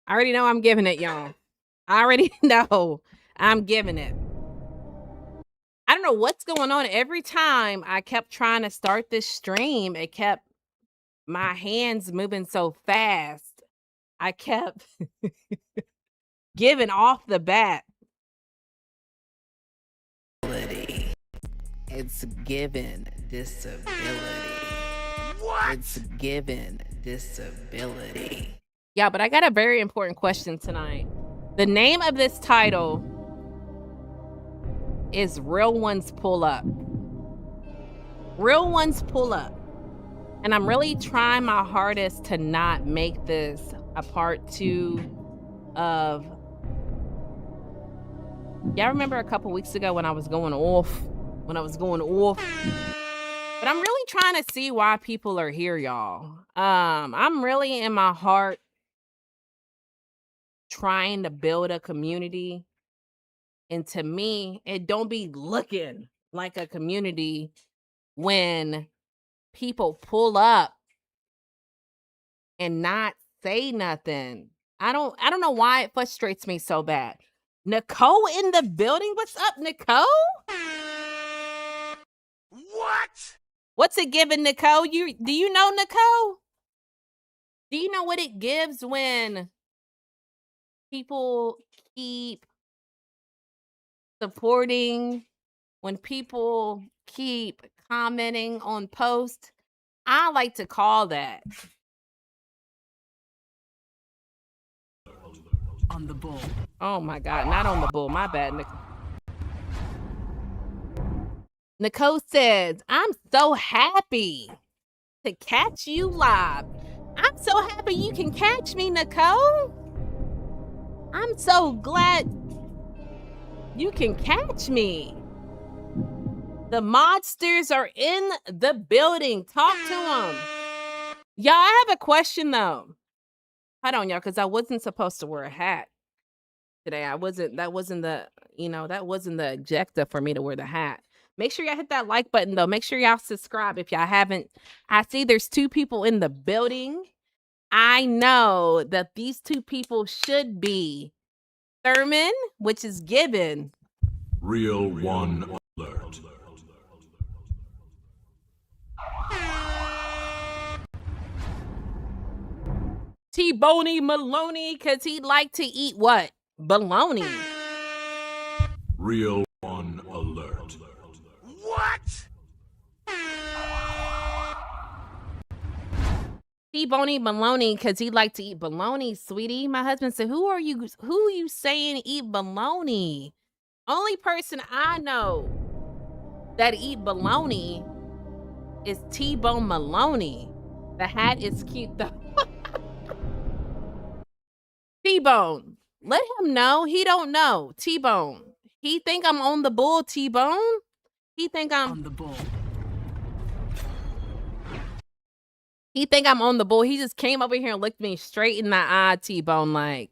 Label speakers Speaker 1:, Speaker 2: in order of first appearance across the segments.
Speaker 1: I already know I'm giving it, y'all. I already know I'm giving it. I don't know what's going on. Every time I kept trying to start this stream, it kept my hands moving so fast. I kept giving off the bat. It's given disability. What? It's given disability. Yeah, but I got a very important question tonight. The name of this title is Real Ones Pull Up. Real Ones Pull Up. And I'm really trying my hardest to not make this a part 2 of... Y'all remember a couple weeks ago when I was going off? But I'm really trying to see why people are here, y'all. I'm really in my heart trying to build a community. And to me, it don't be looking like a community when people pull up and not say nothing. I don't know why it frustrates me so bad. Nicole in the building? What's up, Nicole? What? What's it giving, Nicole? Do you know Nicole? Do you know what it gives when people keep supporting, when people keep commenting on posts? I like to call that on the bull. Oh my God, not on the bull. My bad, Nicole. Nicole says, I'm so happy to catch you live. I'm so happy you can catch me, Nicole. I'm so glad you can catch me. The modsters are in the building. Talk to them. Y'all, I have a question though. Hold on, y'all, because I wasn't supposed to wear a hat today. That wasn't the objective for me to wear the hat. Make sure y'all hit that like button though. Make sure y'all subscribe if y'all haven't. I see there's 2 people in the building. I know that these 2 people should be Thurman, which is given.
Speaker 2: Real one alert.
Speaker 1: T-Boney Maloney, because he'd like to eat what? Bologna.
Speaker 2: Real one alert.
Speaker 1: What? T-Boney Maloney, because he'd like to eat bologna, sweetie. My husband said, who are you saying eat bologna? Only person I know that eat bologna is T-Bone Maloney. The hat is cute though. T-Bone, let him know. He don't know. T-Bone. He think I'm on the bull, T-Bone. He think I'm on the bull. He think I'm on the bull. He just came over here and looked me straight in the eye, T-Bone, like,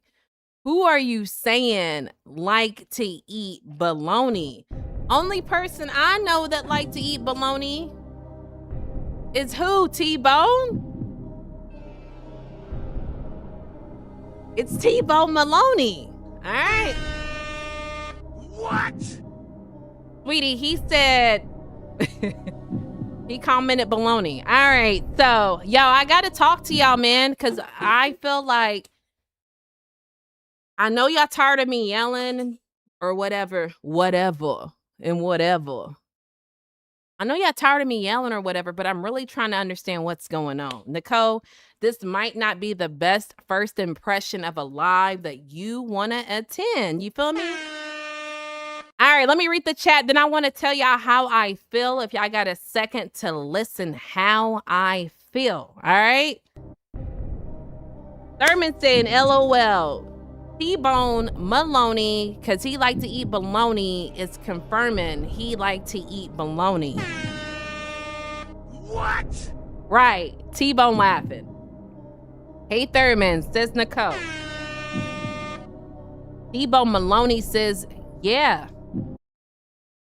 Speaker 1: who are you saying like to eat bologna? Only person I know that like to eat bologna is who, T-Bone? It's T-Bone Maloney. All right. What? Sweetie, he said, he commented bologna. All right. So, yo, I got to talk to y'all, man, because I feel like, I know y'all tired of me yelling or whatever. I know y'all tired of me yelling or whatever, but I'm really trying to understand what's going on. Nicole, this might not be the best first impression of a live that you want to attend. You feel me? All right, let me read the chat. Then I want to tell y'all how I feel. If y'all got a second to listen how I feel. All right? Thurman saying, LOL. T-Bone Maloney, because he like to eat bologna, is confirming he like to eat bologna. What? Right. T-Bone laughing. Hey, Thurman, says Nicole. T-Bone Maloney says, yeah,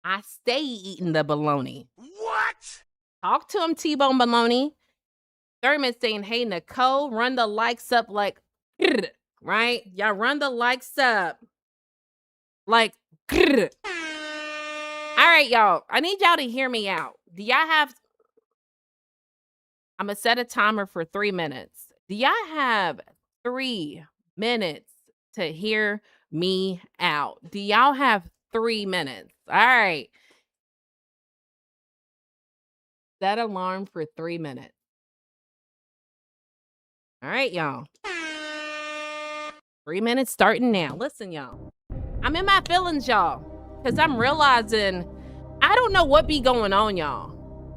Speaker 1: I stay eating the bologna. What? Talk to him, T-Bone Maloney. Thurman saying, hey, Nicole, run the likes up like... right? Y'all run the likes up. Like, grr. All right, y'all. I need y'all to hear me out. Do y'all have I'm gonna set a timer for 3 minutes. Do y'all have 3 minutes to hear me out? Do y'all have 3 minutes? All right. Set alarm for 3 minutes. All right, y'all. 3 minutes starting now. Listen, y'all. I'm in my feelings, y'all, because I'm realizing I don't know what be going on, y'all.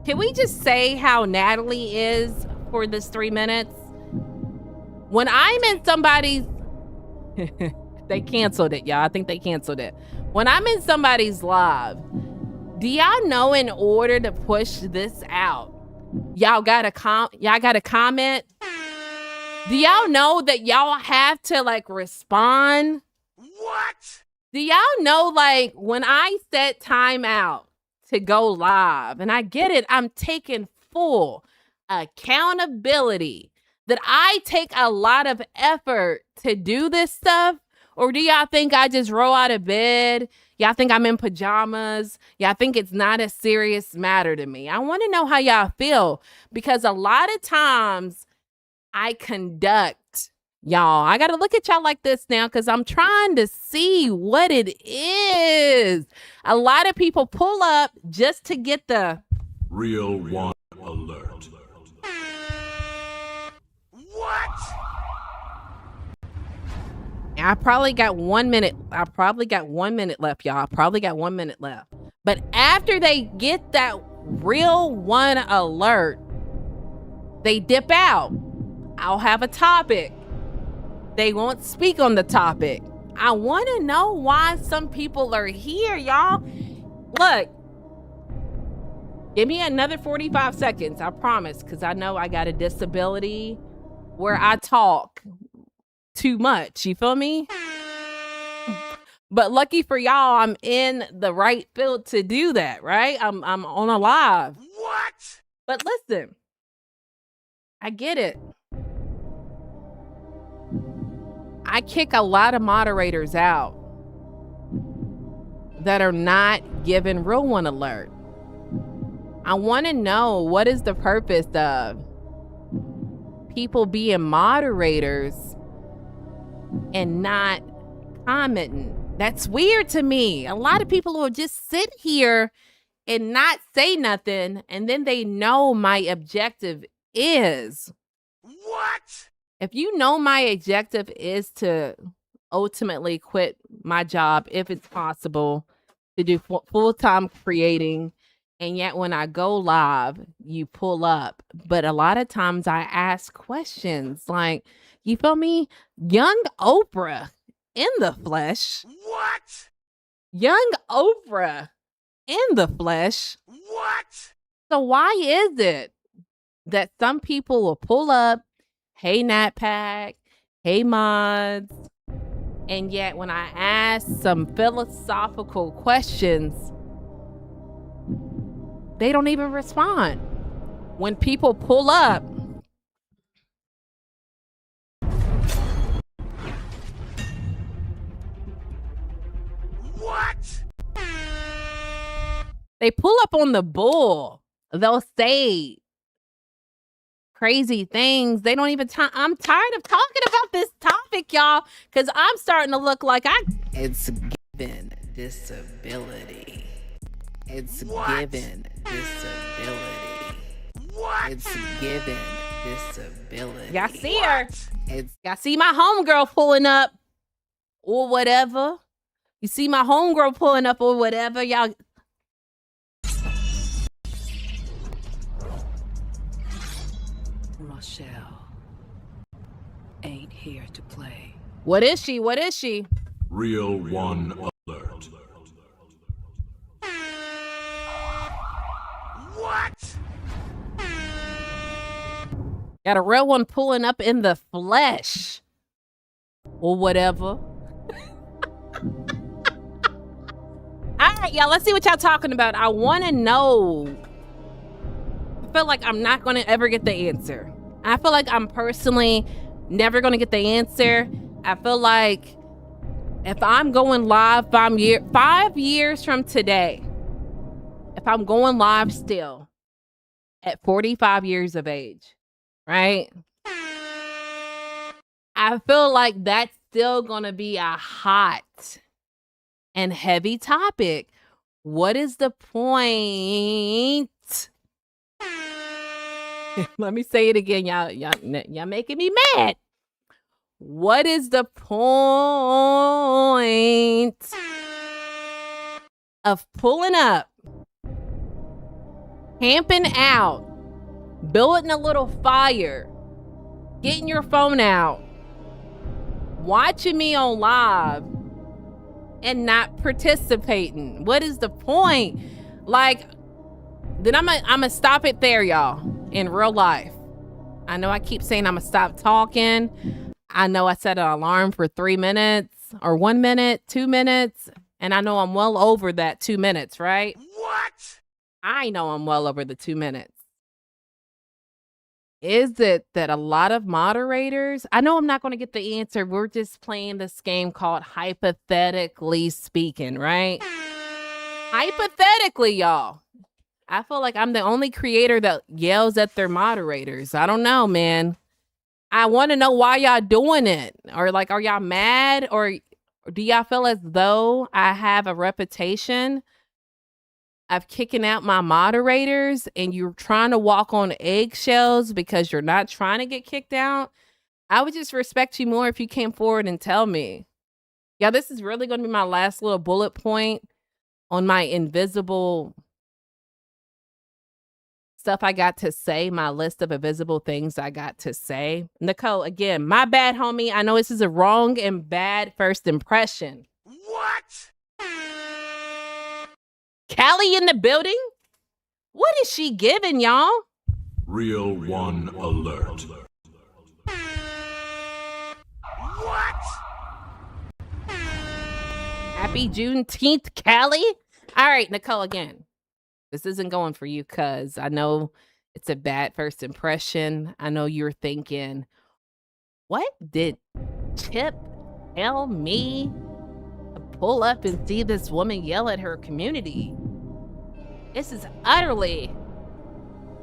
Speaker 1: Can we just say how Natalie is for this 3 minutes? When I'm in somebody's they canceled it, y'all. I think they canceled it. When I'm in somebody's live, do y'all know in order to push this out, y'all gotta comment? Do y'all know that y'all have to like respond?
Speaker 3: What?
Speaker 1: Do y'all know like when I set time out to go live, and I get it, I'm taking full accountability that I take a lot of effort to do this stuff? Or do y'all think I just roll out of bed? Y'all think I'm in pajamas? Y'all think it's not a serious matter to me? I want to know how y'all feel, because a lot of times I conduct, y'all. I got to look at y'all like this now because I'm trying to see what it is. A lot of people pull up just to get the
Speaker 2: Real one alert.
Speaker 3: What?
Speaker 1: I probably got 1 minute. I probably got 1 minute left, y'all. I probably got 1 minute left. But after they get that real one alert, they dip out. I'll have a topic. They won't speak on the topic. I want to know why some people are here, y'all. Look, give me another 45 seconds, I promise, because I know I got a disability where I talk too much. You feel me? But lucky for y'all, I'm in the right field to do that, right? I'm on a live.
Speaker 3: What?
Speaker 1: But listen, I get it. I kick a lot of moderators out that are not giving real one alert. I want to know, what is the purpose of people being moderators and not commenting? That's weird to me. A lot of people will just sit here and not say nothing, and then they know my objective is.
Speaker 3: What?
Speaker 1: If you know my objective is to ultimately quit my job, if it's possible, to do full-time creating, and yet when I go live, you pull up. But a lot of times I ask questions like, you feel me? Young Oprah in the flesh.
Speaker 3: What?
Speaker 1: Young Oprah in the flesh.
Speaker 3: What?
Speaker 1: So why is it that some people will pull up, hey, Nat Pack, hey, mods, and yet when I ask some philosophical questions, they don't even respond? When people pull up,
Speaker 3: What?
Speaker 1: they pull up on the bull. They'll say crazy things. They don't even I'm tired of talking about this topic, y'all, because I'm starting to look like it's given disability. It's
Speaker 3: What?
Speaker 1: given disability.
Speaker 3: What?
Speaker 1: It's given disability. Y'all see
Speaker 3: What?
Speaker 1: her. Y'all see my homegirl pulling up or whatever. You see my homegirl pulling up or whatever. Y'all.
Speaker 4: Rochelle ain't here to play.
Speaker 1: What is she? What is she?
Speaker 2: Real one alert.
Speaker 3: What?
Speaker 1: Got a real one pulling up in the flesh or whatever. All right, y'all, let's see what y'all talking about. I want to know. I feel like I'm not going to ever get the answer. I feel like I'm personally never going to get the answer I feel like if I'm going live 5 years from today, if I'm going live still at 45 years of age, right? I feel like that's still going to be a hot and heavy topic. What is the point? Let me say it again. Y'all making me mad. What is the point of pulling up, camping out, building a little fire, getting your phone out, watching me on live, and not participating? What is the point? Like, then I'm gonna stop it there, y'all, in real life. I know I keep saying I'm gonna stop talking. I know I set an alarm for 3 minutes or 1 minute, 2 minutes, and I know I'm well over that 2 minutes, right?
Speaker 3: What?
Speaker 1: I know I'm well over the 2 minutes. Is it that a lot of moderators, I know I'm not going to get the answer. We're just playing this game called hypothetically speaking, right? Hypothetically, y'all. I feel like I'm the only creator that yells at their moderators. I don't know, man. I want to know why y'all doing it. Or like, are y'all mad? Or do y'all feel as though I have a reputation of kicking out my moderators and you're trying to walk on eggshells because you're not trying to get kicked out? I would just respect you more if you came forward and tell me. Yeah, this is really going to be my last little bullet point on my invisible stuff I got to say, my list of invisible things I got to say. Nicole, again, my bad, homie. I know this is a wrong and bad first impression.
Speaker 3: What?
Speaker 1: Callie in the building? What is she giving, y'all?
Speaker 2: Real one alert.
Speaker 3: What?
Speaker 1: Happy Juneteenth, Callie. All right, Nicole, again. This isn't going for you because I know it's a bad first impression. I know you're thinking, what did Chip tell me to pull up and see this woman yell at her community? This is utterly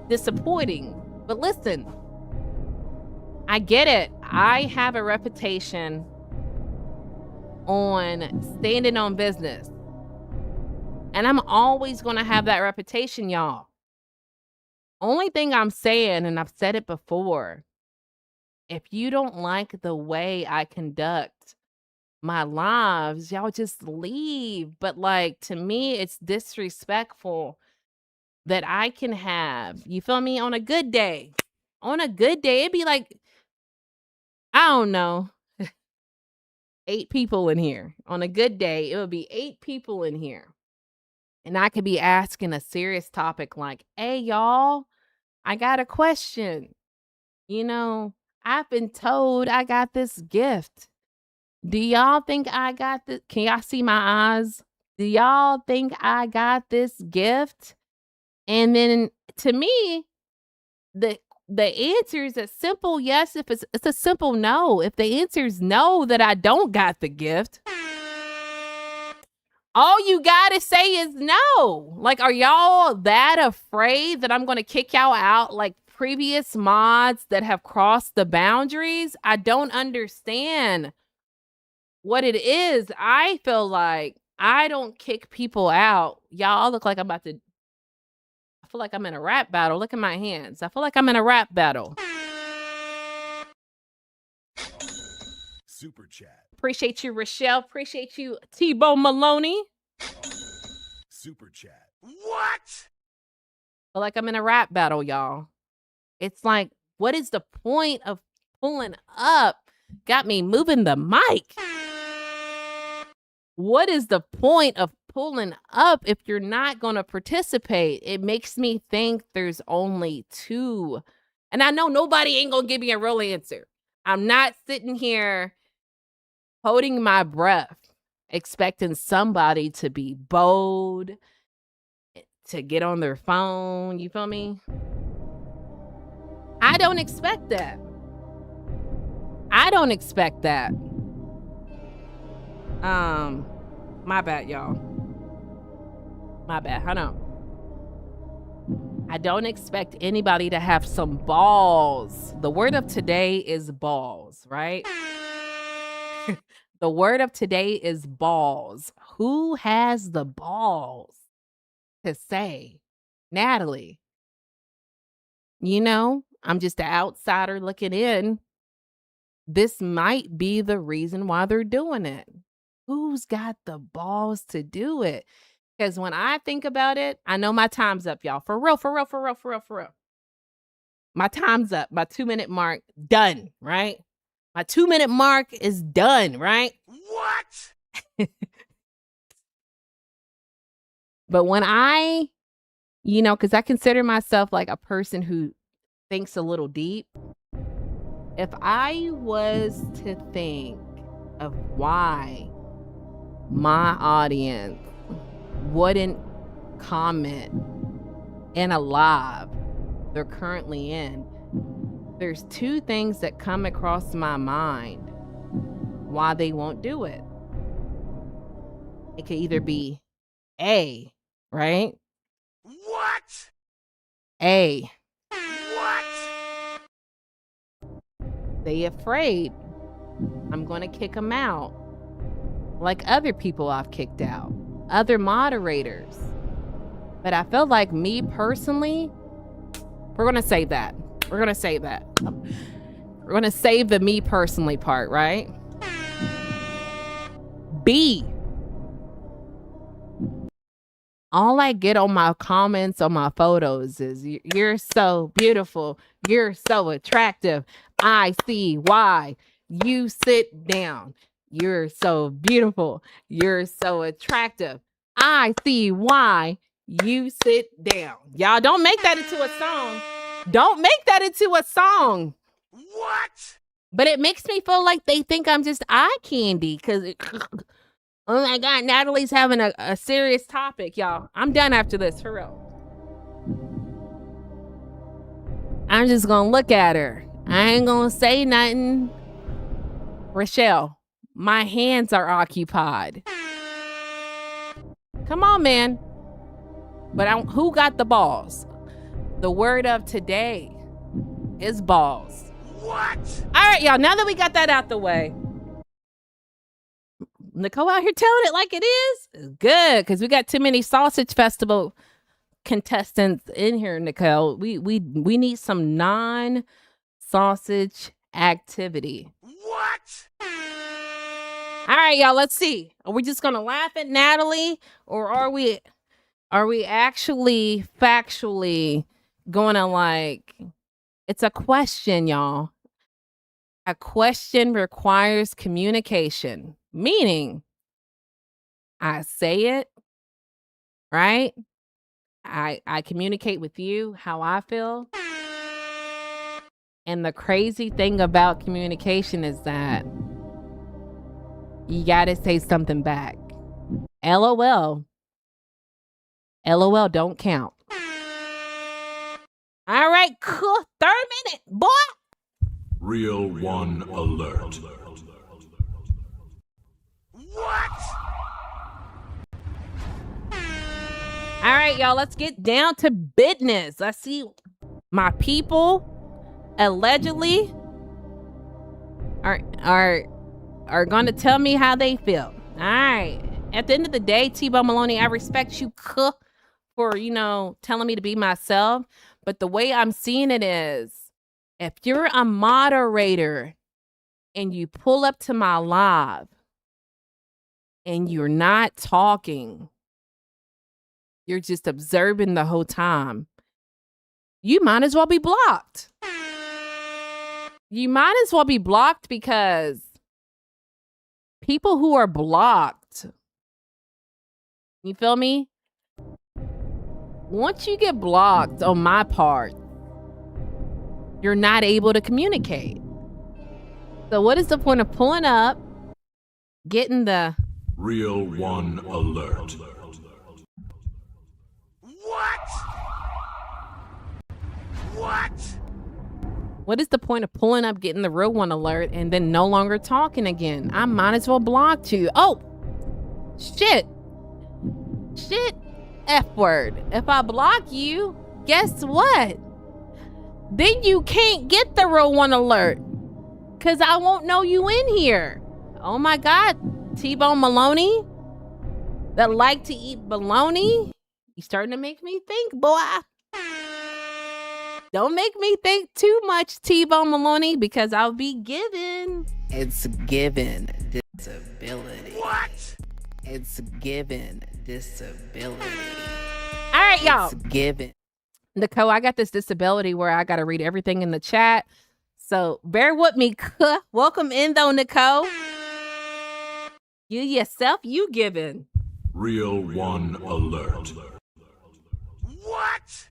Speaker 1: disappointing. But listen, I get it. I have a reputation on standing on business. And I'm always going to have that reputation, y'all. Only thing I'm saying, and I've said it before, if you don't like the way I conduct my lives, y'all just leave. But like, to me, it's disrespectful that I can have, you feel me, on a good day. On a good day, it'd be like, I don't know, 8 people in here. On a good day, it would be 8 people in here. And I could be asking a serious topic like, hey, y'all, I got a question. You know, I've been told I got this gift. Do y'all think I got this? Can y'all see my eyes? Do y'all think I got this gift? And then to me, the answer is a simple yes. If it's a simple no. If the answer is no, that I don't got the gift, all you gotta say is no. Like, are y'all that afraid that I'm gonna kick y'all out like previous mods that have crossed the boundaries? I don't understand what it is. I feel like I don't kick people out. Y'all look like I feel like I'm in a rap battle. Look at my hands. I feel like I'm in a rap battle.
Speaker 3: Super chat.
Speaker 1: Appreciate you, Rochelle. Appreciate you, T-Bo Maloney.
Speaker 3: Super chat. What?
Speaker 1: Feel like I'm in a rap battle, y'all. It's like, what is the point of pulling up? Got me moving the mic. What is the point of pulling up if you're not going to participate? It makes me think there's only 2. And I know nobody ain't going to give me a real answer. I'm not sitting here holding my breath, expecting somebody to be bold, to get on their phone. You feel me? I don't expect that. I don't expect that. My bad, y'all. My bad. Hold on. I don't expect anybody to have some balls. The word of today is balls, right? The word of today is balls. Who has the balls to say, Natalie, I'm just an outsider looking in. This might be the reason why they're doing it. Who's got the balls to do it? Because when I think about it, I know my time's up, y'all. For real, for real, for real, for real, for real. My time's up. My 2-minute mark, done, right? My 2-minute mark is done, right?
Speaker 3: What?
Speaker 1: But when I, because I consider myself like a person who thinks a little deep. If I was to think of why my audience wouldn't comment in a live they're currently in, there's 2 things that come across my mind why they won't do it. It could either be A, right?
Speaker 3: What?
Speaker 1: A,
Speaker 3: What?
Speaker 1: they afraid I'm going to kick them out like other people I've kicked out, other moderators. But I feel like me personally, we're going to save that. We're going to save that. We're going to save the me personally part, right? B, all I get on my comments on my photos is, you're so beautiful. You're so attractive. I see why. You sit down. You're so beautiful. You're so attractive. I see why. You sit down. Y'all don't make that into a song. Don't make that into a song.
Speaker 3: What?
Speaker 1: But it makes me feel like they think I'm just eye candy because oh my God, Natalie's having a serious topic, y'all. I'm done after this, for real. I'm just going to look at her. I ain't going to say nothing. Rochelle, my hands are occupied. Come on, man. But who got the balls? The word of today is balls.
Speaker 3: What?
Speaker 1: All right, y'all. Now that we got that out the way, Nicole out here telling it like it is good because we got too many Sausage Festival contestants in here, Nicole. We need some non-sausage activity.
Speaker 3: What?
Speaker 1: All right, y'all. Let's see. Are we just gonna laugh at Natalie, or are we actually factually going to like? It's a question, y'all. A question requires communication. Meaning, I say it, right? I communicate with you how I feel. And the crazy thing about communication is that you got to say something back. LOL. LOL don't count. All right, cool. 3rd minute, boy.
Speaker 2: Real one alert.
Speaker 3: What?
Speaker 1: All right, y'all, let's get down to business. I see my people allegedly are going to tell me how they feel. All right. At the end of the day, T-Bone Maloney, I respect you for, telling me to be myself. But the way I'm seeing it is, if you're a moderator and you pull up to my live and you're not talking, you're just observing the whole time, you might as well be blocked. You might as well be blocked because people who are blocked, you feel me? Once you get blocked on my part, you're not able to communicate. So what is the point of pulling up, getting the
Speaker 2: Real one alert.
Speaker 3: What? What?
Speaker 1: what is the point of pulling up, getting the real one alert, and then no longer talking again? I might as well block you. Oh, Shit. F word. If I block you, guess what? Then you can't get the real one alert. Cause I won't know you in here. Oh my God, T-Bone Maloney that like to eat bologna. You starting to make me think, boy. Don't make me think too much, T-Bone Maloney, because I'll be given. It's given disability.
Speaker 3: What?
Speaker 1: It's given disability. All right, y'all. It's given. Nicole, I got this disability where I got to read everything in the chat. So bear with me. Welcome in, though, Nicole. You yourself, you given.
Speaker 2: Real one alert.
Speaker 3: What?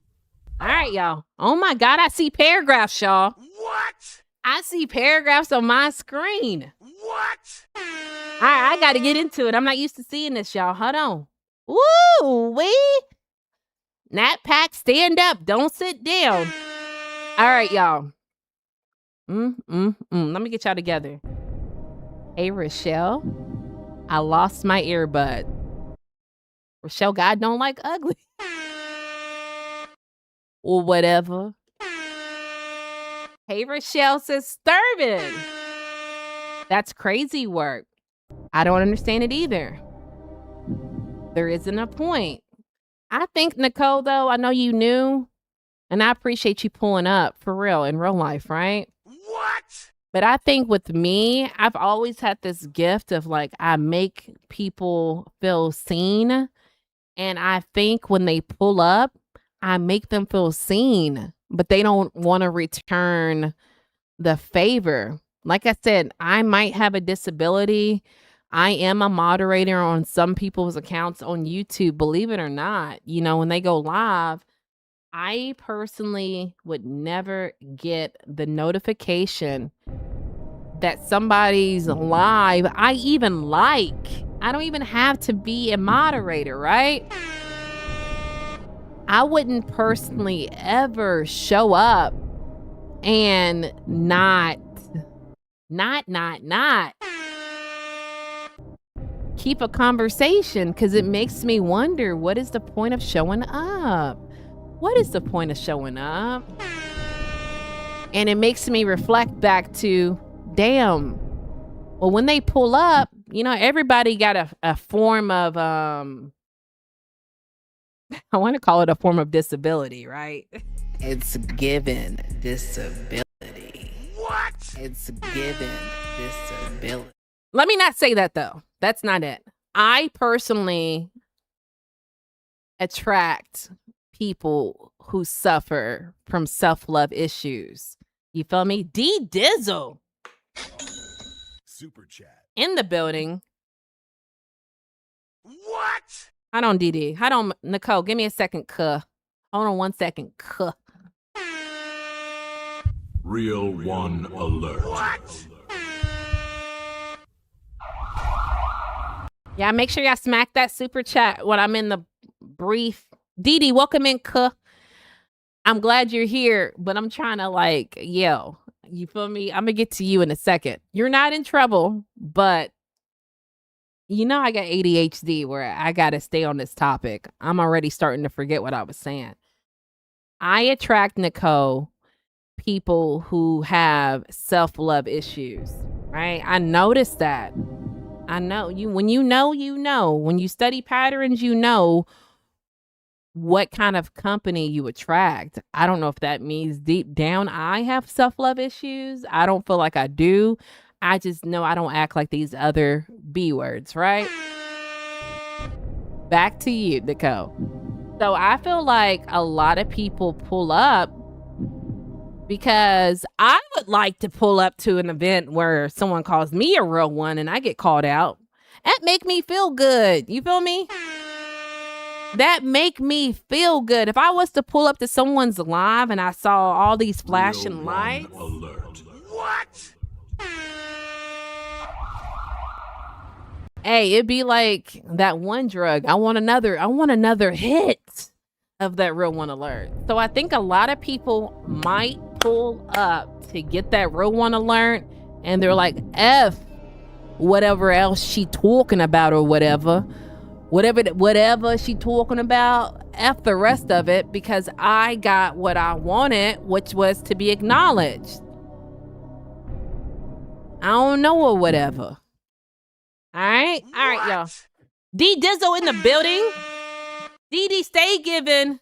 Speaker 1: All right, y'all. Oh, my God. I see paragraphs, y'all.
Speaker 3: What?
Speaker 1: I see paragraphs on my screen.
Speaker 3: What?
Speaker 1: All right, I got to get into it. I'm not used to seeing this, y'all. Hold on. Woo, wee. Nat Pack, stand up. Don't sit down. All right, y'all. Let me get y'all together. Hey, Rochelle. I lost my earbud. Rochelle, God don't like ugly. Or whatever. Hey, Rochelle says, Sturban. That's crazy work. I don't understand it either. There isn't a point. I think, Nicole, though, I know you knew, and I appreciate you pulling up for real in real life, right?
Speaker 3: What?
Speaker 1: But I think with me, I've always had this gift of like, I make people feel seen. And I think when they pull up, I make them feel seen, but they don't want to return the favor. Like I said, I might have a disability. I am a moderator on some people's accounts on YouTube, believe it or not. You know, when they go live, I personally would never get the notification that somebody's live. I even like. I don't even have to be a moderator, right? I wouldn't personally ever show up and not keep a conversation, because it makes me wonder, what is the point of showing up? What is the point of showing up? And it makes me reflect back to, damn, well, when they pull up, you know, everybody got a form of, I want to call it a form of disability, right? It's given disability.
Speaker 3: What?
Speaker 1: It's given disability. Let me not say that, though. That's not it. I personally attract people who suffer from self-love issues. You feel me? D Dizzle.
Speaker 3: Super chat.
Speaker 1: In the building.
Speaker 3: What?
Speaker 1: Hold on, DD. Hold on, Nicole. Give me a second, Hold on 1 second,
Speaker 2: Real one alert.
Speaker 3: What?
Speaker 1: Yeah, make sure y'all smack that super chat when I'm in the brief. DD, welcome in, I'm glad you're here, but I'm trying to like yell. You feel me? I'm gonna get to you in a second. You're not in trouble, but you know I got ADHD where I gotta stay on this topic. I'm already starting to forget what I was saying. I attract, Nicole, people who have self-love issues, right? I noticed that. I know you, when you know, when you study patterns, you know what kind of company you attract. I don't know if that means deep down I have self-love issues. I don't feel like I do. I just know I don't act like these other B words, right? Back to you, Nicole. So I feel like a lot of people pull up because I would like to pull up to an event where someone calls me a real one and I get called out. That make me feel good. You feel me? That make me feel good. If I was to pull up to someone's live and I saw all these flashing lights.
Speaker 2: Alert.
Speaker 3: What?
Speaker 1: Hey, it'd be like that one drug. I want another hit of that real one alert. So I think a lot of people might pull up to get that real one alert, and they're like, F whatever else she talking about or whatever. Whatever she talking about, F the rest of it, because I got what I wanted, which was to be acknowledged. I don't know or whatever. All right, y'all. D Dizzle in the building. DD, stay giving.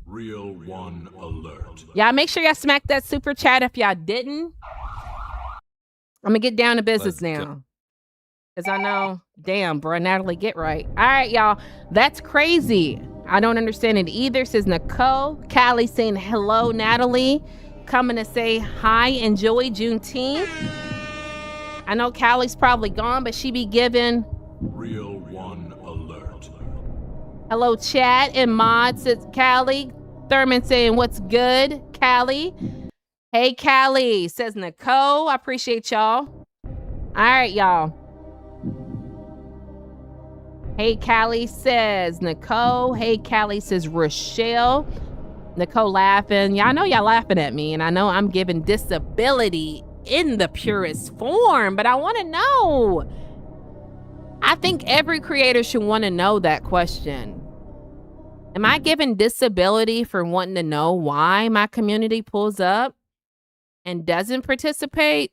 Speaker 2: Real one alert.
Speaker 1: Y'all make sure y'all smack that super chat if y'all didn't. I'm gonna get down to business now. Because I know, damn, bro, Natalie, get right. All right, y'all. That's crazy. I don't understand it either, says Nicole. Callie saying hello, Natalie. Coming to say hi, enjoy Juneteenth. I know Callie's probably gone, but she be giving.
Speaker 2: Real one alert.
Speaker 1: Hello, chat and mod, says Callie. Thurman saying, what's good, Callie? Hey, Callie, says Nicole. I appreciate y'all. All right, y'all. Hey, Callie, says Nicole. Hey, Callie, says Rochelle. Nicole laughing. Y'all know y'all laughing at me, and I know I'm giving disability in the purest form, but I want to know. I think every creator should want to know that question. Am I giving disability for wanting to know why my community pulls up and doesn't participate?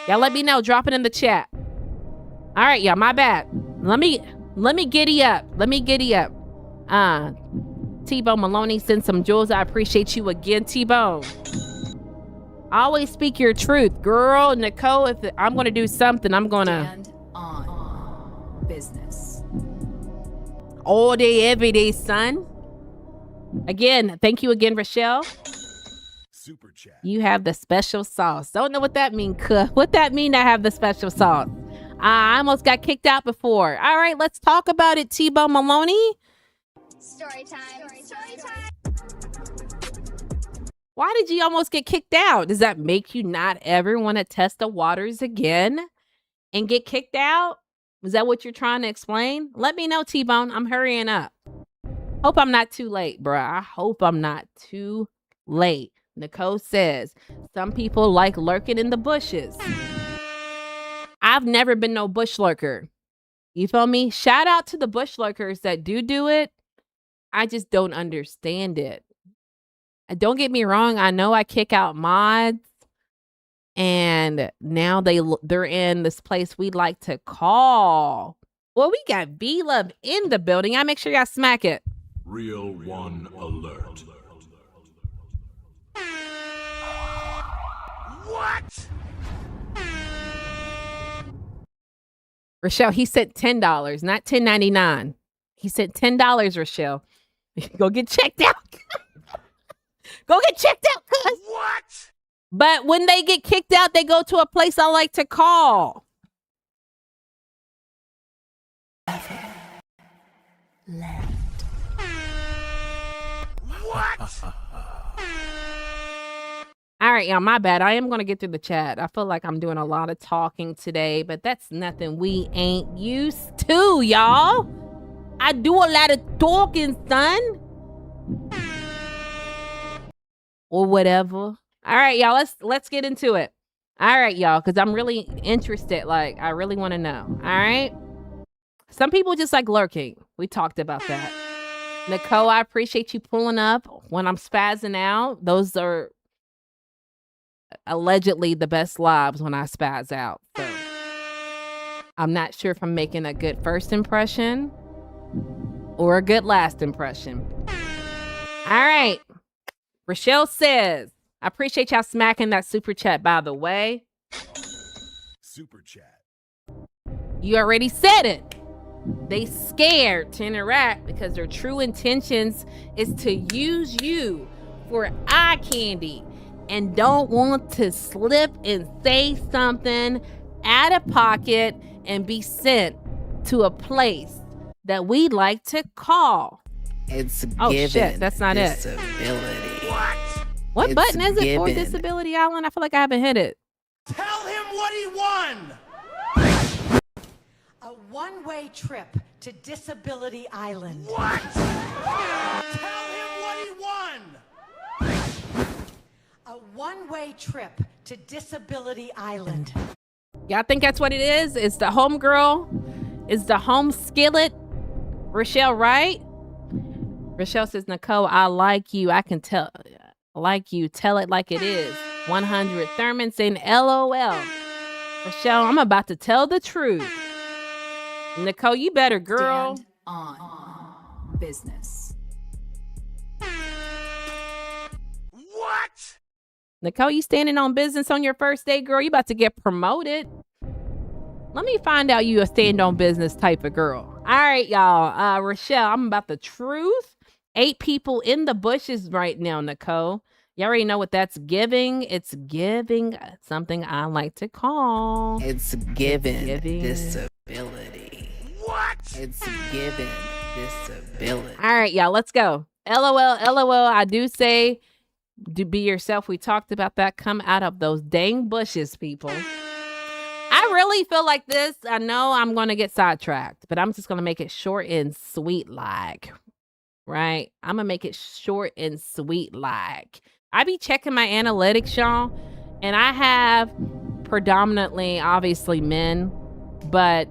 Speaker 1: Y'all let me know. Drop it in the chat. All right, y'all, my bad. Let me giddy up. T-Bone Maloney sent some jewels. I appreciate you again, T-Bone. Always speak your truth, girl. Nicole, if I'm going to do something, I'm going to
Speaker 4: Stand on business.
Speaker 1: all day, every day, son. Again, thank you again, Rochelle.
Speaker 3: Super chat.
Speaker 1: You have the special sauce. Don't know what that mean, cuh. What that mean, I have the special sauce? I almost got kicked out before. All right, let's talk about it, T-Bone Maloney.
Speaker 5: Story time.
Speaker 1: Why did you almost get kicked out? Does that make you not ever want to test the waters again and get kicked out? Is that what you're trying to explain? Let me know, T-Bone. I'm hurrying up. Hope I'm not too late, bruh. I hope I'm not too late. Nicole says, some people like lurking in the bushes. I've never been no bush lurker. You feel me? Shout out to the bush lurkers that do it. I just don't understand it. Don't get me wrong. I know I kick out mods, and now they're in this place we like to call. Well, we got B-Love in the building. I make sure y'all smack it.
Speaker 2: Real one alert.
Speaker 3: What?
Speaker 1: Rochelle, he said $10, not $10.99. He said $10, Rochelle. Go get checked out. Go get checked out, cuz.
Speaker 3: What?
Speaker 1: But when they get kicked out, they go to a place I like to call.
Speaker 3: What?
Speaker 1: All right, y'all, my bad. I am going to get through the chat. I feel like I'm doing a lot of talking today, but that's nothing we ain't used to, y'all. I do a lot of talking, son. Or whatever. All right, y'all, let's get into it. All right, y'all, because I'm really interested. Like, I really want to know. All right? Some people just like lurking. We talked about that. Nicole, I appreciate you pulling up when I'm spazzing out. Those are allegedly the best lives when I spaz out. So I'm not sure if I'm making a good first impression or a good last impression. All right. Rochelle says, I appreciate y'all smacking that super chat, by the way.
Speaker 3: Super chat.
Speaker 1: You already said it. They scared to interact because their true intentions is to use you for eye candy and don't want to slip and say something out of pocket and be sent to a place that we like to call.
Speaker 6: It's
Speaker 1: Oh
Speaker 6: given
Speaker 1: shit, that's not it.
Speaker 6: disability.
Speaker 3: What?
Speaker 1: What
Speaker 6: It's
Speaker 1: button is it for
Speaker 6: given.
Speaker 1: Disability Island? I feel like I haven't hit it.
Speaker 3: Tell him what he won.
Speaker 7: A one-way trip to Disability Island.
Speaker 3: What? Tell him what he won.
Speaker 7: A one-way trip to Disability Island.
Speaker 1: Y'all think that's what it is? It's the homegirl? Is the home skillet? Rochelle, right? Rochelle says, Nicole, I like you. I can tell. Like you. Tell it like it is. 100. Thurman saying, LOL. Rochelle, I'm about to tell the truth. Nicole, you better, girl.
Speaker 4: Stand on business.
Speaker 3: What?
Speaker 1: Nicole, you standing on business on your first day, girl? You about to get promoted. Let me find out you a stand on business type of girl. All right, y'all. Rochelle, I'm about the truth. 8 people in the bushes right now, Nicole. You already know what that's giving. It's giving something I like to call.
Speaker 6: It's given
Speaker 1: giving.
Speaker 6: disability.
Speaker 3: What?
Speaker 6: It's given disability.
Speaker 1: All right, y'all, let's go. LOL, LOL. I do say, do be yourself. We talked about that. Come out of those dang bushes, people. I really feel like this. I know I'm going to get sidetracked, but I'm just going to make it short and sweet like. Right? I'm going to make it short and sweet like. I be checking my analytics, y'all, and I have predominantly, obviously, men, but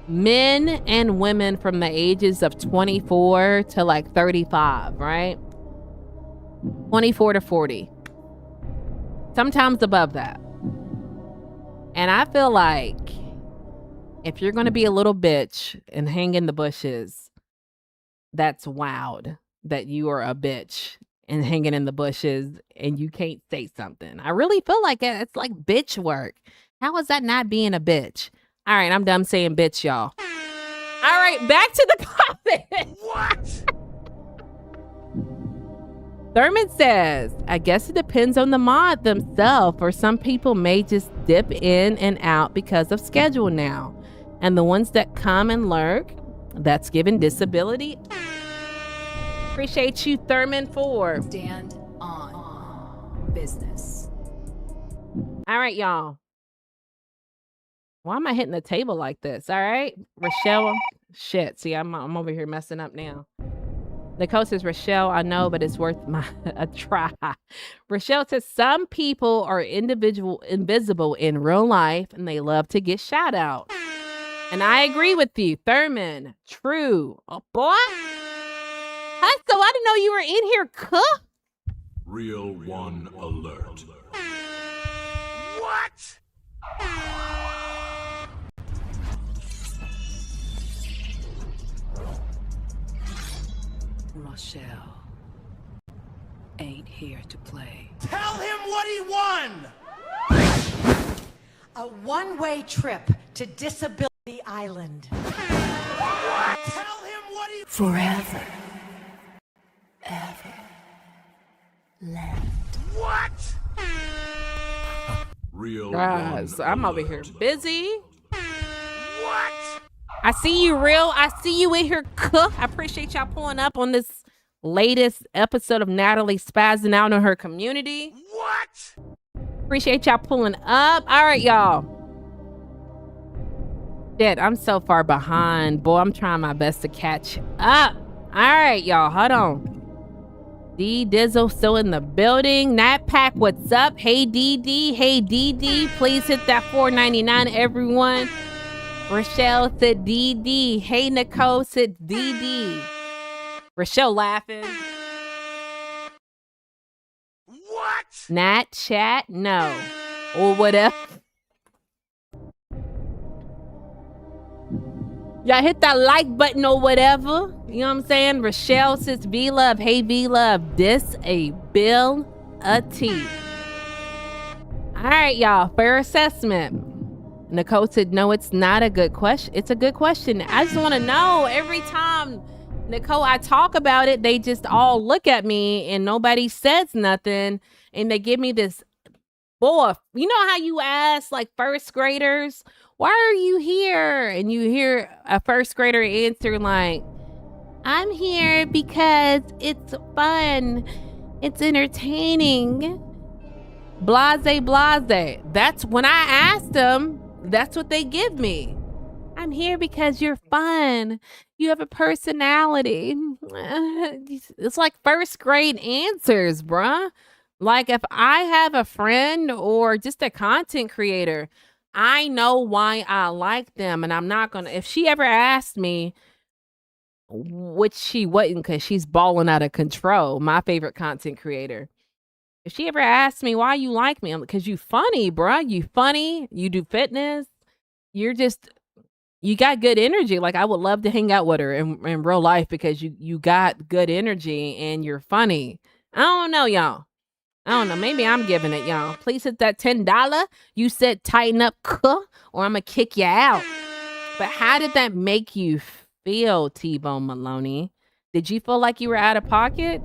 Speaker 1: men and women from the ages of 24 to like 35, right? 24 to 40. Sometimes above that. And I feel like if you're going to be a little bitch and hang in the bushes, that's wowed that you are a bitch and hanging in the bushes and you can't say something. I really feel like it's like bitch work. How is that not being a bitch? All right, I'm done saying bitch, y'all. All right, back to the comment.
Speaker 3: What?
Speaker 1: Thurman says, I guess it depends on the mod themselves, or some people may just dip in and out because of schedule now. And the ones that come and lurk, that's given disability. Appreciate you, Thurman, for.
Speaker 4: Stand on business.
Speaker 1: All right, y'all. Why am I hitting the table like this? All right, Rochelle. Shit, see, I'm over here messing up now. Nicole says, Rochelle, I know, but it's worth a try. Rochelle says, some people are invisible in real life, and they love to get shout out. And I agree with you, Thurman. True. Oh, boy. Hustle, I didn't know you were in here, cook.
Speaker 2: Real one alert.
Speaker 3: What?
Speaker 4: Rochelle ain't here to play.
Speaker 3: Tell him what he won!
Speaker 7: A one-way trip to Disability Island.
Speaker 3: What? Tell him what he...
Speaker 4: Forever. Ever. Left.
Speaker 3: What?
Speaker 2: Real
Speaker 1: Guys,
Speaker 2: one
Speaker 1: I'm over
Speaker 2: alert.
Speaker 1: here busy.
Speaker 3: What?
Speaker 1: I see you, real. I see you in here, cook. I appreciate y'all pulling up on this latest episode of Natalie spazzing out on her community.
Speaker 3: What?
Speaker 1: Appreciate y'all pulling up. All right, y'all. Shit, I'm so far behind. Boy, I'm trying my best to catch up. All right, y'all. Hold on. D Dizzle still in the building. Nat Pack, what's up? Hey, DD. Hey, DD. Please hit that $4.99, everyone. Rochelle said DD. Hey, Nicole said DD. Rochelle laughing.
Speaker 3: What?
Speaker 1: Nat chat, no. Or whatever. Y'all hit that like button or whatever. You know what I'm saying? Rochelle says V-Love. Hey, V-Love. Disability. All right, y'all. Fair assessment. Nicole said, no, it's not a good question. It's a good question. I just want to know every time, Nicole, I talk about it, they just all look at me and nobody says nothing. And they give me this, boy, you know how you ask like first graders, why are you here? And you hear a first grader answer like, I'm here because it's fun. It's entertaining. Blase, blase. That's when I asked them, that's what they give me. I'm here because you're fun. You have a personality. It's like first grade answers, bruh. Like, if I have a friend or just a content creator, I know why I like them, and I'm not gonna if she ever asked me, which she wouldn't because she's balling out of control, my favorite content creator. If she ever asked me why you like me, I'm because you funny, bruh. You funny, you do fitness, you're just you got good energy. Like, I would love to hang out with her in real life because you got good energy and you're funny. I don't know, y'all. I don't know. Maybe I'm giving it, y'all. Please hit that $10. You said tighten up, or I'm gonna kick you out. But how did that make you feel, T-Bone Maloney? Did you feel like you were out of pocket?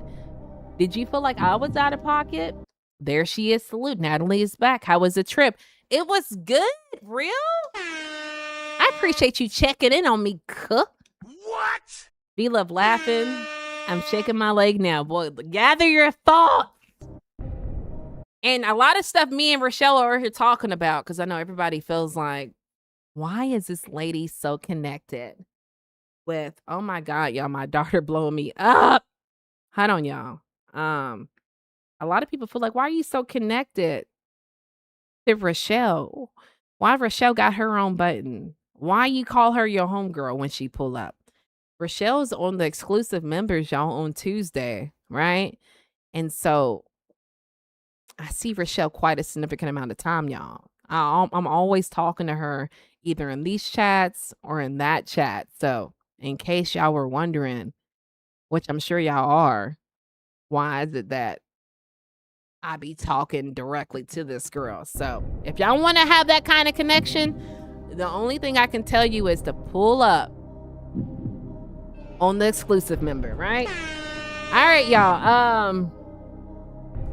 Speaker 1: Did you feel like I was out of pocket? There she is. Salute. Natalie is back. How was the trip? It was good. Real? I appreciate you checking in on me,
Speaker 3: What?
Speaker 1: V Love laughing. I'm shaking my leg now. Boy, gather your thoughts. And a lot of stuff me and Rochelle are here talking about because I know everybody feels like, why is this lady so connected with, oh my God, y'all, my daughter blowing me up. Hold on, y'all. A lot of people feel like, why are you so connected to Rochelle? Why Rochelle got her own button? Why you call her your homegirl when she pull up? Rochelle's on the exclusive members, y'all, on Tuesday, right? And so I see Rochelle quite a significant amount of time, y'all. I'm always talking to her either in these chats or in that chat. So in case y'all were wondering, which I'm sure y'all are, why is it that I be talking directly to this girl? So if y'all want to have that kind of connection, the only thing I can tell you is to pull up on the exclusive member, right? All right, y'all.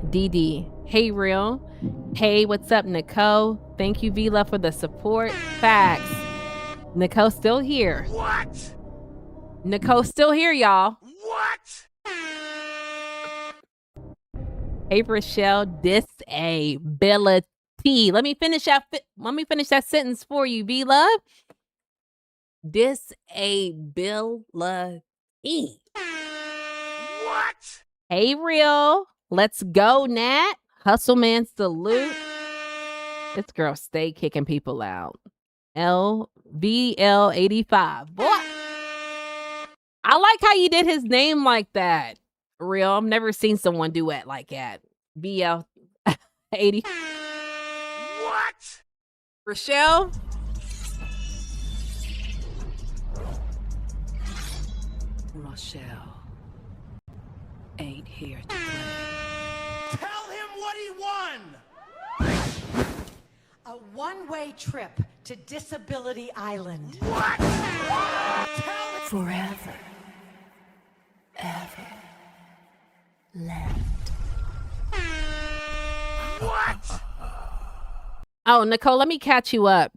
Speaker 1: DD. Hey, Real. Hey, what's up, Nicole? Thank you, Vila, for the support. Facts. Nicole's still here.
Speaker 3: What?
Speaker 1: Nicole's still here, y'all.
Speaker 3: What?
Speaker 1: Hey, Rochelle. Disability. Let me finish that sentence for you, V-Love. Disability.
Speaker 3: What?
Speaker 1: Hey, Real. Let's go, Nat. Hustle man salute. This girl stay kicking people out. LVL85. Boy. I like how you did his name like that. Real. I've never seen someone duet like that. BL80.
Speaker 3: What?
Speaker 1: Rochelle.
Speaker 4: Rochelle ain't here to play.
Speaker 3: Tell him what he won!
Speaker 7: A one-way trip to Disability Island.
Speaker 3: What? Tell him
Speaker 4: Forever. Ever. Left.
Speaker 3: what?
Speaker 1: Oh, Nicole, let me catch you up.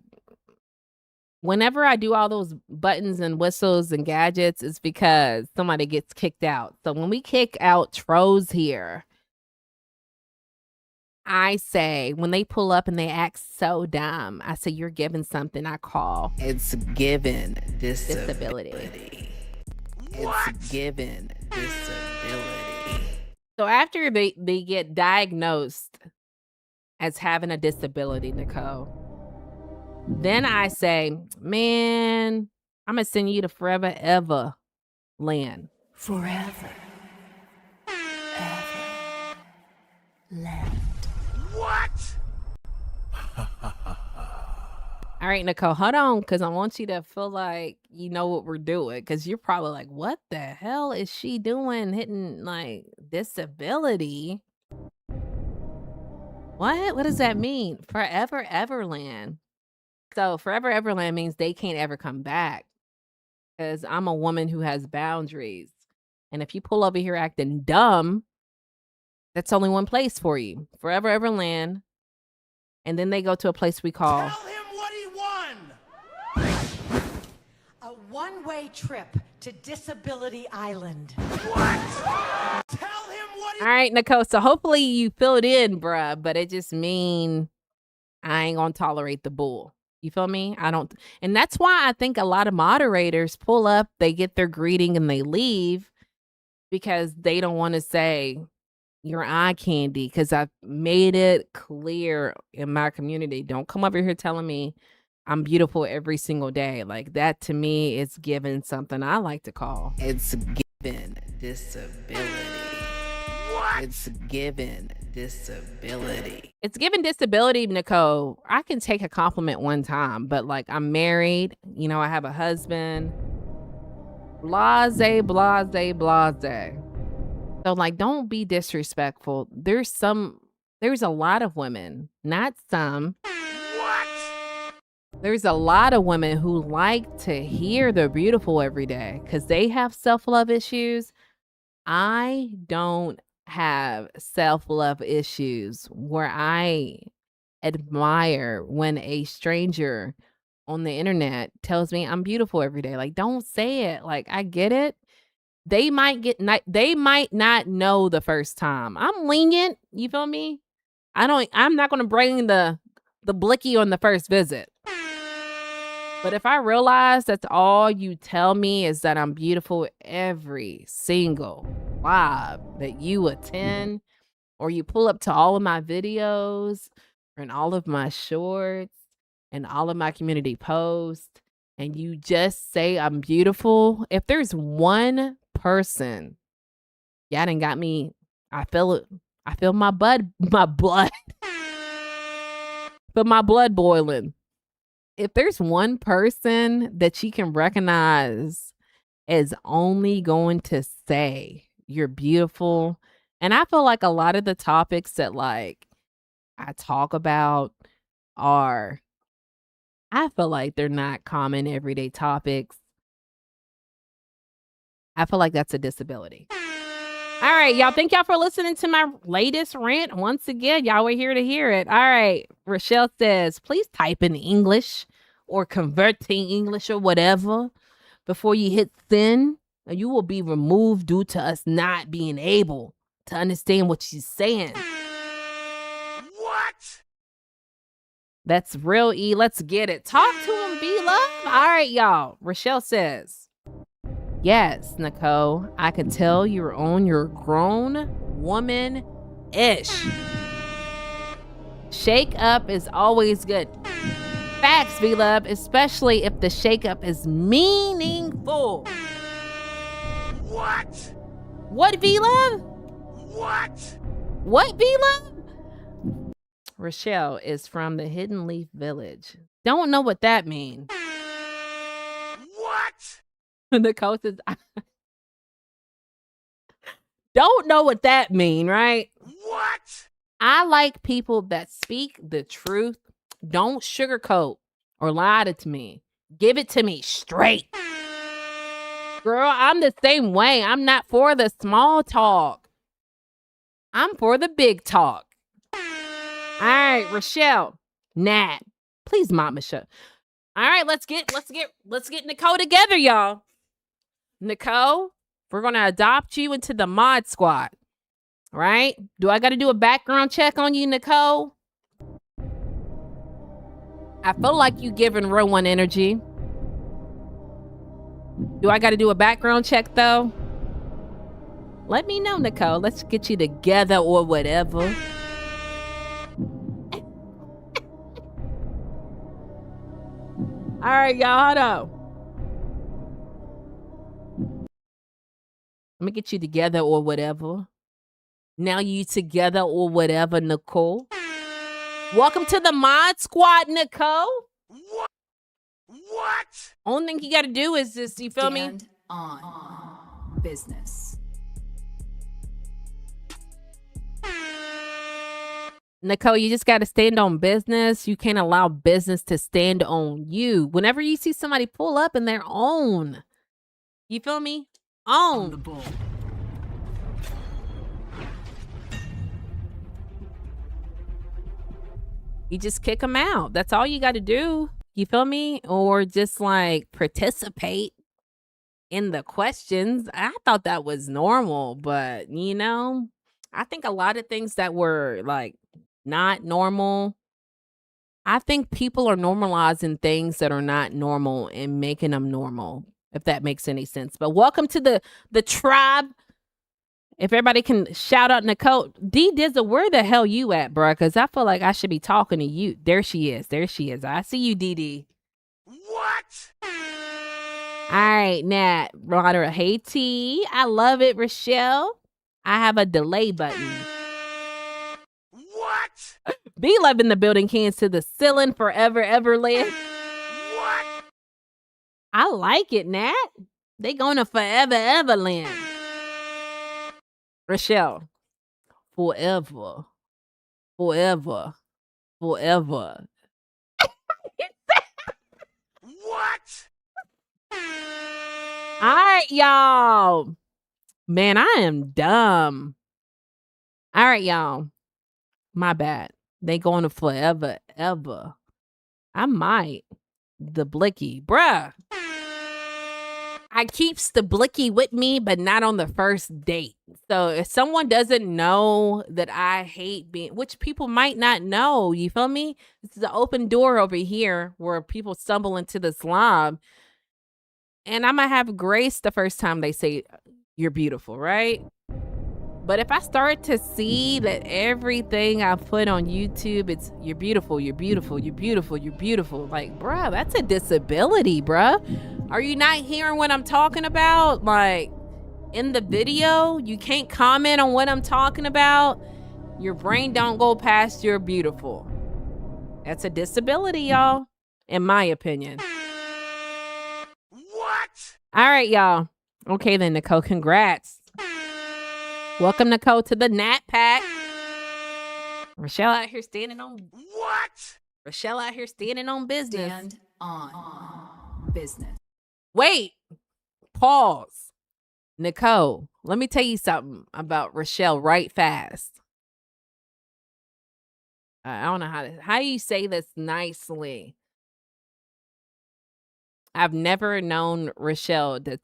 Speaker 1: Whenever I do all those buttons and whistles and gadgets, it's because somebody gets kicked out. So when we kick out trolls here, I say, when they pull up and they act so dumb, I say, you're given something I call
Speaker 6: It's given
Speaker 1: disability.
Speaker 3: What?
Speaker 6: It's given disability.
Speaker 1: So after they get diagnosed as having a disability, Nicole, then I say, man, I'm going to send you to Forever Ever Land.
Speaker 4: Forever. Ever. Left.
Speaker 3: What?
Speaker 1: All right, Nicole, hold on, because I want you to feel like you know what we're doing, because you're probably like, what the hell is she doing hitting, like, disability? What? What does that mean? Forever Everland. So Forever Everland means they can't ever come back, because I'm a woman who has boundaries. And if you pull over here acting dumb, that's only one place for you. Forever Everland. And then they go to a place we call
Speaker 3: Tell him what he won!
Speaker 7: A one-way trip to Disability Island.
Speaker 3: What? Tell him what he
Speaker 1: All right, Nicole. So hopefully you filled in, bruh, but it just mean I ain't gonna tolerate the bull. You feel me? I don't, and that's why I think a lot of moderators pull up, they get their greeting and they leave because they don't want to say your eye candy because I've made it clear in my community. Don't come over here telling me I'm beautiful every single day. Like that to me is giving something I like to call.
Speaker 6: It's given disability. It's given disability.
Speaker 1: It's giving disability, Nicole. I can take a compliment one time, but like I'm married, you know, I have a husband. Blase, blase, blase. So like don't be disrespectful. There's a lot of women, not some.
Speaker 3: What?
Speaker 1: There's a lot of women who like to hear they're beautiful every day because they have self-love issues. I don't have self-love issues where I admire when a stranger on the internet tells me I'm beautiful every day. Like, don't say it. Like, I get it. They might not know the first time. I'm lenient. You feel me? I'm not gonna bring the blicky on the first visit. But if I realize that's all you tell me is that I'm beautiful every single live that you attend, or you pull up to all of my videos and all of my shorts and all of my community posts, and you just say I'm beautiful, if there's one person, y'all done got me, I feel it. I feel my blood, but my blood boiling. If there's one person that you can recognize as only going to say you're beautiful, and I feel like a lot of the topics that like I talk about are, I feel like they're not common everyday topics. I feel like that's a disability. All right, y'all. Thank y'all for listening to my latest rant. Once again, y'all were here to hear it. All right. Rochelle says, please type in English or convert to English or whatever before you hit send. Or you will be removed due to us not being able to understand what she's saying.
Speaker 3: What?
Speaker 1: That's real E. Let's get it. Talk to him, B-Love. All right, y'all. Rochelle says, yes, Nicole, I can tell you're on your grown woman-ish. Shake up is always good. Facts, V-Love, especially if the shake up is meaningful.
Speaker 3: What?
Speaker 1: What, V-Love?
Speaker 3: What?
Speaker 1: What, V-Love? Rochelle is from the Hidden Leaf Village. Don't know what that means.
Speaker 3: What?
Speaker 1: Nicole says, don't know what that mean, right?
Speaker 3: What?
Speaker 1: I like people that speak the truth. Don't sugarcoat or lie to me. Give it to me straight. Girl, I'm the same way. I'm not for the small talk. I'm for the big talk. All right, Rochelle, Nat, please, Mama, shut. All right, let's get Nicole together, y'all. Nicole, we're gonna adopt you into the mod squad. Right? Do I got to do a background check on you, Nicole? I feel like you giving real one energy. Do I got to do a background check though? Let me know, Nicole. Let's get you together or whatever. All right, y'all, hold on. Let me get you together or whatever. Now you together or whatever, Nicole. Welcome to the mod squad, Nicole.
Speaker 3: What? What?
Speaker 1: Only thing you got to do is just, you feel me?
Speaker 4: Stand on business.
Speaker 1: Nicole, you just got to stand on business. You can't allow business to stand on you. Whenever you see somebody pull up in their own, you feel me?
Speaker 4: On the
Speaker 1: Own.
Speaker 4: ball.
Speaker 1: You just kick them out. That's all you got to do. You feel me? Or just like participate in the questions. I thought that was normal, but you know, I think a lot of things that were like not normal, I think people are normalizing things that are not normal and making them normal, if that makes any sense. But welcome to the tribe. If everybody can shout out Nicole. D Dizzle, where the hell you at, bruh? Because I feel like I should be talking to you. There she is. There she is. I see you, DD.
Speaker 3: What?
Speaker 1: All right, Nat. Rodder, hey, T. I love it, Rochelle. I have a delay button.
Speaker 3: What?
Speaker 1: Be Love in the building, hands to the ceiling, forever, Everland.
Speaker 3: What?
Speaker 1: I like it, Nat. They going to forever, Everland. Rochelle, forever, forever, forever.
Speaker 3: What?
Speaker 1: All right, y'all. Man, I am dumb. All right, y'all. My bad. They going to forever, ever. I might. The blicky. Bruh. I keeps the blicky with me, but not on the first date. So if someone doesn't know that I hate being, which people might not know, you feel me? This is an open door over here where people stumble into the slime. And I might have grace the first time they say, you're beautiful, right? But if I start to see that everything I put on YouTube, it's you're beautiful, you're beautiful, you're beautiful, you're beautiful. Like, bruh, that's a disability, bruh. Are you not hearing what I'm talking about? Like, in the video, you can't comment on what I'm talking about. Your brain don't go past you're beautiful. That's a disability, y'all, in my opinion.
Speaker 3: What?
Speaker 1: All right, y'all. Okay, then, Nicole, congrats. Welcome, Nicole, to the Nat Pack. Rochelle out here standing on.
Speaker 3: What?
Speaker 1: Rochelle out here standing on business.
Speaker 4: Stand on business.
Speaker 1: Wait. Pause. Nicole, let me tell you something about Rochelle right fast. I don't know how do you say this nicely? I've never known Rochelle to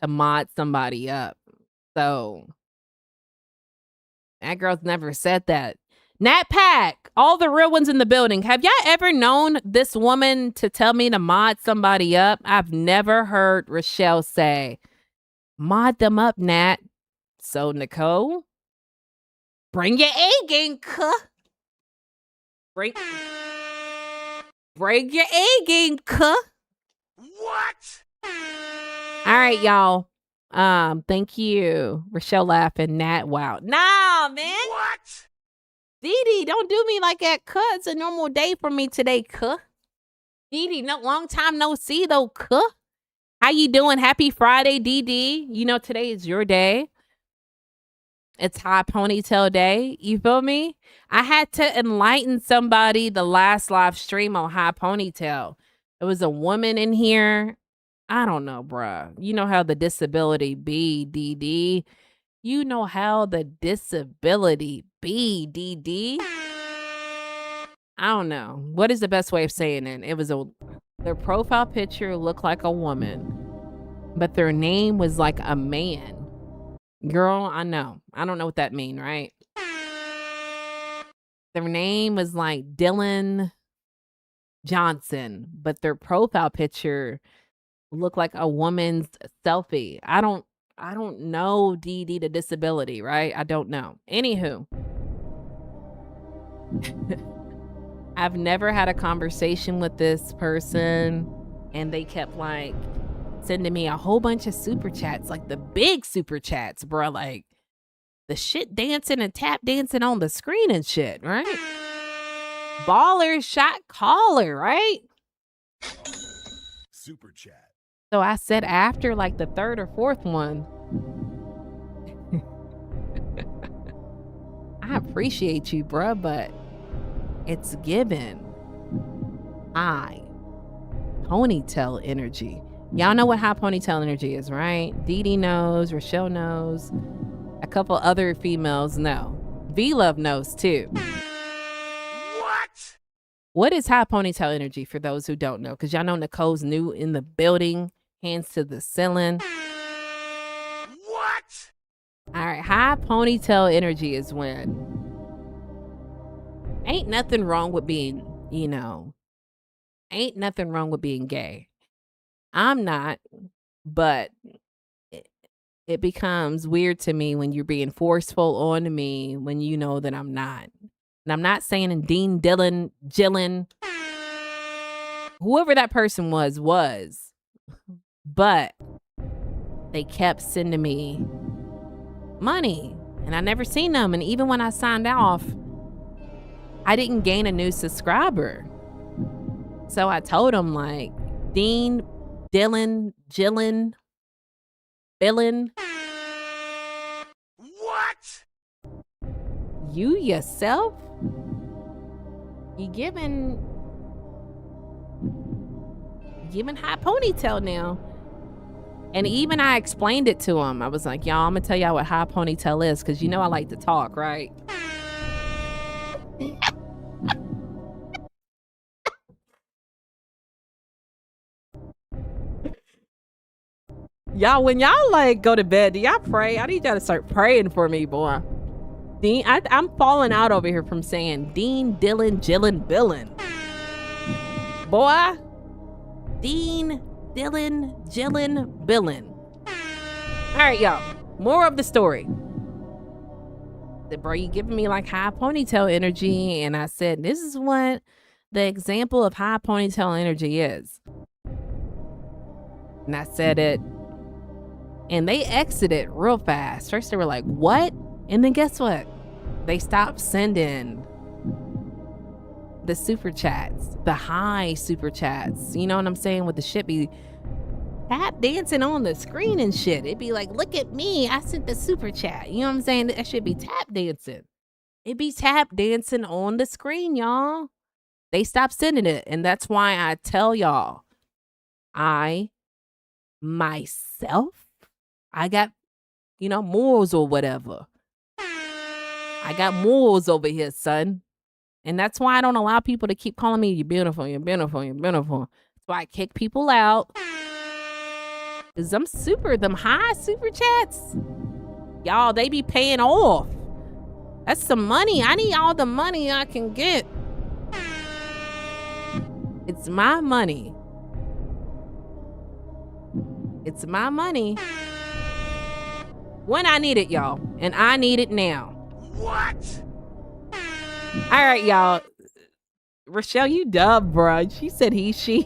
Speaker 1: mod somebody up. So that girl's never said that. Nat Pack, all the real ones in the building. Have y'all ever known this woman to tell me to mod somebody up? I've never heard Rochelle say, mod them up, Nat. So, Nicole, bring your A game, cuh. Bring your A game, cuh.
Speaker 3: What?
Speaker 1: All right, y'all. Thank you. Rochelle laughing, Nat. Wow. Nah, man.
Speaker 3: What?
Speaker 1: Dee, don't do me like that, cuh. It's a normal day for me today, cuh. Dee, no long time no see though, cuh. How you doing? Happy Friday, Dee. You know today is your day. It's High Ponytail Day. You feel me? I had to enlighten somebody the last live stream on High Ponytail. It was a woman in here. I don't know, bruh. You know how the disability be, Dee. You know how the disability be, Dee. I don't know. What is the best way of saying it? It was their profile picture looked like a woman, but their name was like a man. Girl, I know. I don't know what that mean, right? Their name was like Dylan Johnson, but their profile picture looked like a woman's selfie. I don't know Dee the disability, right? I don't know. Anywho, I've never had a conversation with this person, and they kept like sending me a whole bunch of super chats, like the big super chats, bro, like the shit dancing and tap dancing on the screen and shit, right? Baller shot caller, right?
Speaker 3: Super chat.
Speaker 1: So I said after like the third or fourth one, I appreciate you, bruh, but it's given high ponytail energy. Y'all know what high ponytail energy is, right? Dee knows, Rochelle knows, a couple other females know. V-Love knows too.
Speaker 3: What?
Speaker 1: What is high ponytail energy for those who don't know? Because y'all know Nicole's new in the building, hands to the ceiling.
Speaker 3: What?
Speaker 1: All right, high ponytail energy is when ain't nothing wrong with being, ain't nothing wrong with being gay. I'm not, but it becomes weird to me when you're being forceful on me when you know that I'm not. And I'm not saying Dean, Dylan, Jillian, whoever that person was, but they kept sending me money and I never seen them. And even when I signed off, I didn't gain a new subscriber. So I told them like, Dean, Dylan, Jillian, Billin,
Speaker 3: What?
Speaker 1: you yourself, you giving high ponytail now. And even I explained it to him. I was like, y'all, I'm gonna tell y'all what high ponytail is, because you know I like to talk, right? Y'all, when y'all like go to bed, do y'all pray? I need y'all to start praying for me, boy. Dean, I'm falling out over here from saying Dean, Dylan, Jillian, Billin. Boy, Dean, Dylan, Jillian, Billin. All right, y'all. More of the story. Bro, you giving me like high ponytail energy, and I said, this is what the example of high ponytail energy is. And I said it, and they exited real fast. First, they were like, what? And then guess what? They stopped sending the super chats, the high super chats. You know what I'm saying? With the shit be tap dancing on the screen and shit. It'd be like, look at me, I sent the super chat. You know what I'm saying? That should be tap dancing. It'd be tap dancing on the screen, y'all. They stopped sending it. And that's why I tell y'all, I got, morals or whatever. I got morals over here, son. And that's why I don't allow people to keep calling me, you're beautiful, you're beautiful, you're beautiful. That's why I kick people out. Cause them high super chats, y'all, they be paying off. That's some money. I need all the money I can get. It's my money. It's my money. When I need it, y'all. And I need it now.
Speaker 3: What?
Speaker 1: All right, y'all. Rochelle, you dumb, bro. She said he, she.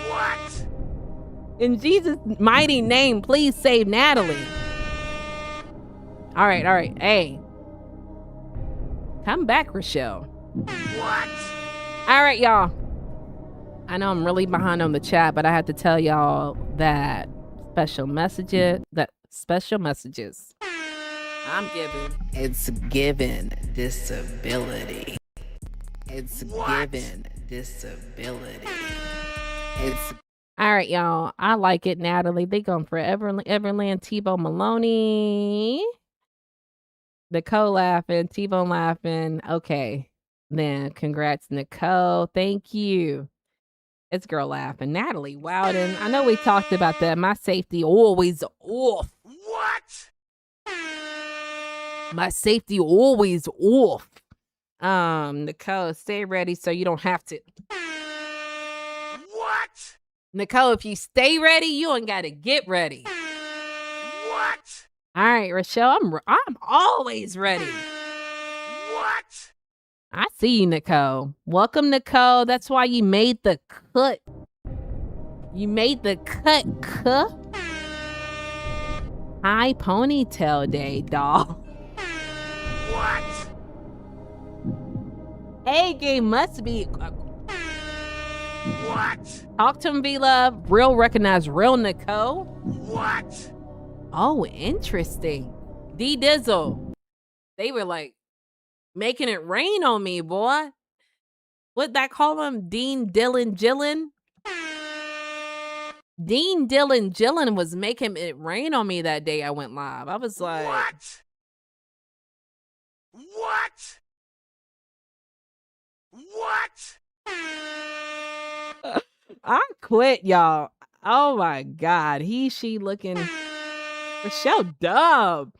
Speaker 3: What?
Speaker 1: In Jesus' mighty name, please save Natalie. All right. Hey. Come back, Rochelle.
Speaker 3: What?
Speaker 1: All right, y'all. I know I'm really behind on the chat, but I have to tell y'all that special messages I'm giving.
Speaker 6: It's given disability. It's
Speaker 3: What?
Speaker 6: given disability. It's
Speaker 1: All right, y'all. I like it, Natalie. They going for Everland, T-Bone Maloney. Nicole laughing, T-Bone laughing. Okay. Then congrats, Nicole. Thank you. It's girl laughing. Natalie Wowden. I know we talked about that. My safety always off.
Speaker 3: What?
Speaker 1: My safety always off. Nicole, stay ready so you don't have to.
Speaker 3: What?
Speaker 1: Nicole, if you stay ready, you ain't gotta get ready.
Speaker 3: What?
Speaker 1: All right, Rochelle, I'm always ready.
Speaker 3: What?
Speaker 1: I see you, Nicole. Welcome, Nicole. That's why you made the cut. You made the cut. High ponytail day, doll.
Speaker 3: What?
Speaker 1: Hey, game must be.
Speaker 3: What?
Speaker 1: Talk to him, V-Love. Real recognize real Nicole.
Speaker 3: What?
Speaker 1: Oh, interesting. D-Dizzle. They were like making it rain on me, boy. What'd that call him? Dean, Dylan, Jillian? Dean, Dylan, Jillian was making it rain on me that day I went live. I was like...
Speaker 3: What? What? What?
Speaker 1: I quit, y'all. Oh my God. She looking... Rochelle Dub.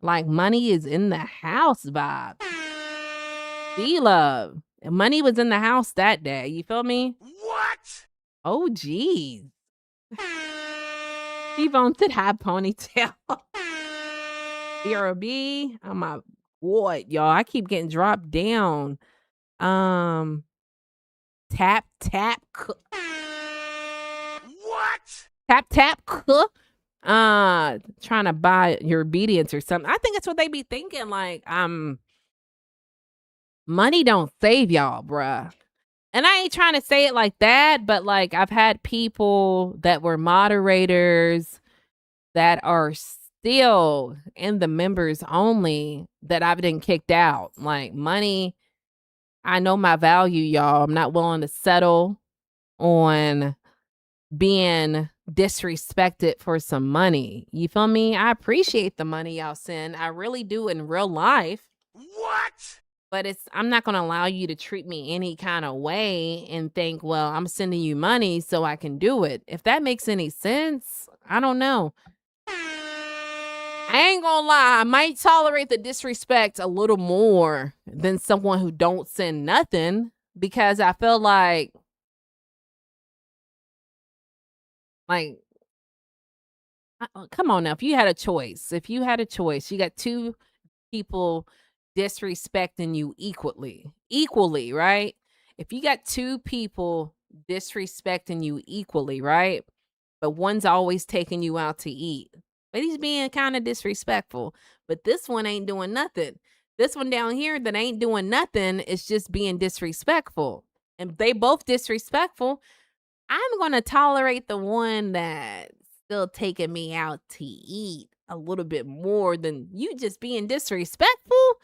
Speaker 1: Like money is in the house vibe. V-Love. Money was in the house that day. You feel me?
Speaker 3: What?
Speaker 1: Oh, geez. T-Bone said high ponytail. BRB. Oh my boy, y'all. I keep getting dropped down. Um, tap tap
Speaker 3: What?
Speaker 1: tap tap trying to buy your obedience or something. I think that's what they be thinking. Like, money don't save y'all, bruh. And I ain't trying to say it like that, but like I've had people that were moderators that are still in the members only that I've been kicked out. Like money, I know my value, y'all. I'm not willing to settle on being disrespected for some money. You feel me? I appreciate the money y'all send. I really do in real life.
Speaker 3: What?
Speaker 1: But I'm not going to allow you to treat me any kind of way and think, well, I'm sending you money so I can do it. If that makes any sense, I don't know. I ain't gonna lie, I might tolerate the disrespect a little more than someone who don't send nothing, because I feel like come on now, if you had a choice, you got two people disrespecting you equally, right? If you got two people disrespecting you equally, right? But one's always taking you out to eat, but he's being kind of disrespectful. But this one ain't doing nothing. This one down here that ain't doing nothing is just being disrespectful. And they both disrespectful. I'm going to tolerate the one that's still taking me out to eat a little bit more than you just being disrespectful.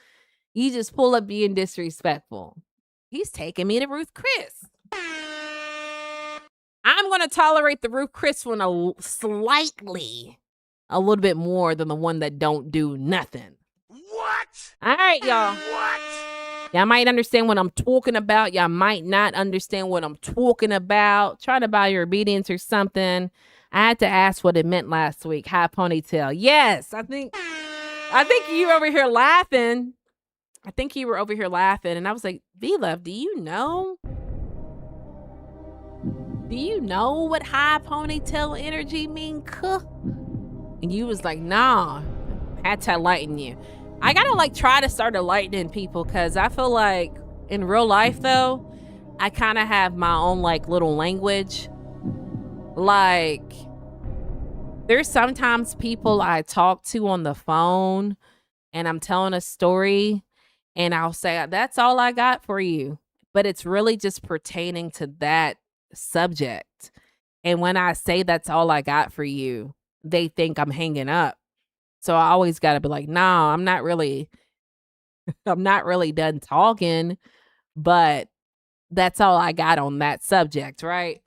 Speaker 1: You just pull up being disrespectful. He's taking me to Ruth Chris. I'm going to tolerate the Ruth Chris one a little bit more than the one that don't do nothing.
Speaker 3: What?
Speaker 1: All right, y'all.
Speaker 3: What?
Speaker 1: Y'all might understand what I'm talking about. Y'all might not understand what I'm talking about. Try to buy your obedience or something. I had to ask what it meant last week. High ponytail. Yes, I think you were over here laughing. And I was like, V-Love, do you know? Do you know what high ponytail energy mean? And you was like, nah. Had to enlighten you. I gotta try to start enlightening people, because I feel like in real life though, I kind of have my own little language. Like, there's sometimes people I talk to on the phone and I'm telling a story and I'll say, that's all I got for you. But it's really just pertaining to that subject. And when I say that's all I got for you, they think I'm hanging up. So I always got to be like, no, I'm not really done talking, but that's all I got on that subject, right?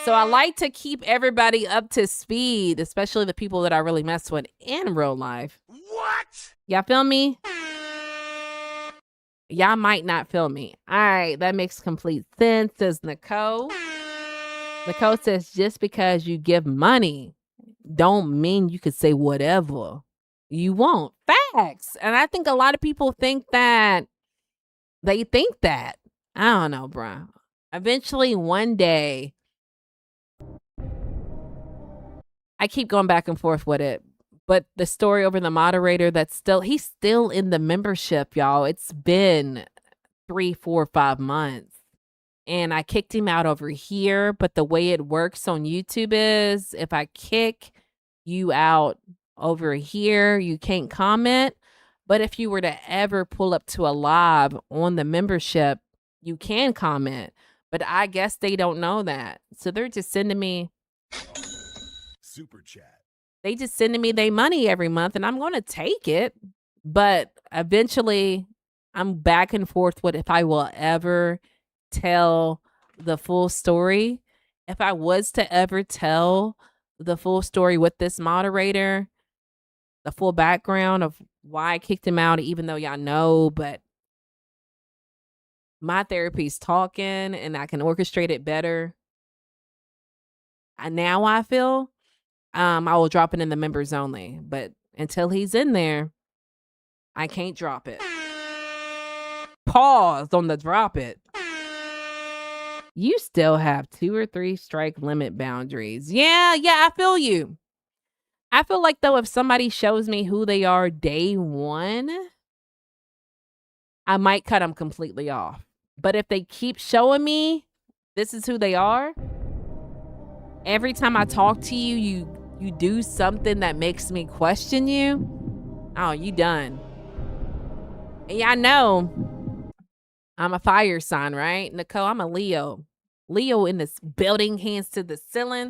Speaker 1: So I like to keep everybody up to speed, especially the people that I really mess with in real life.
Speaker 3: What?
Speaker 1: Y'all feel me? Y'all might not feel me. All right, that makes complete sense, says Nicole. Nicole says, just because you give money don't mean you could say whatever you want. Facts. And I think a lot of people think that. They think that. I don't know, bro. Eventually, one day, I keep going back and forth with it. But the story over the moderator he's still in the membership, y'all. It's been 3, 4, 5 months. And I kicked him out over here. But the way it works on YouTube is if I kick you out over here, you can't comment. But if you were to ever pull up to a live on the membership, you can comment. But I guess they don't know that. So they're just sending me
Speaker 2: Super chat.
Speaker 1: They just sending me their money every month, and I'm going to take it. But eventually, I'm back and forth with if I will ever tell the full story. If I was to ever tell the full story with this moderator, the full background of why I kicked him out, even though y'all know, but my therapy's talking and I can orchestrate it better. Now I feel I will drop it in the members only, but until he's in there, I can't drop it. Pause on the drop it. You still have 2 or 3 strike limit boundaries. Yeah, I feel you. I feel like, though, if somebody shows me who they are day 1, I might cut them completely off. But if they keep showing me this is who they are, every time I talk to you, you do something that makes me question you, oh, you done. And yeah, I know I'm a fire sign, right? Nicole, I'm a Leo. Leo in this building, hands to the ceiling.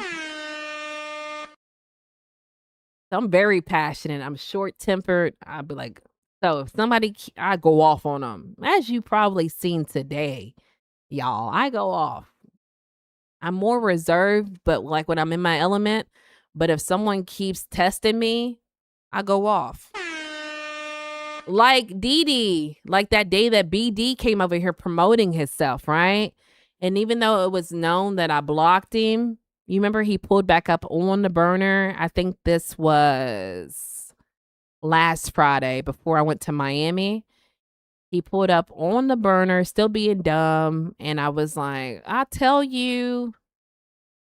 Speaker 1: So I'm very passionate. I'm short-tempered. I'll be like, so if somebody, I go off on them. As you probably seen today, y'all, I go off. I'm more reserved, but like when I'm in my element. But if someone keeps testing me, I go off. Like Didi, like that day that BD came over here promoting himself, right? And even though it was known that I blocked him, you remember he pulled back up on the burner? I think this was last Friday before I went to Miami. He pulled up on the burner, still being dumb. And I was like, I'll tell you,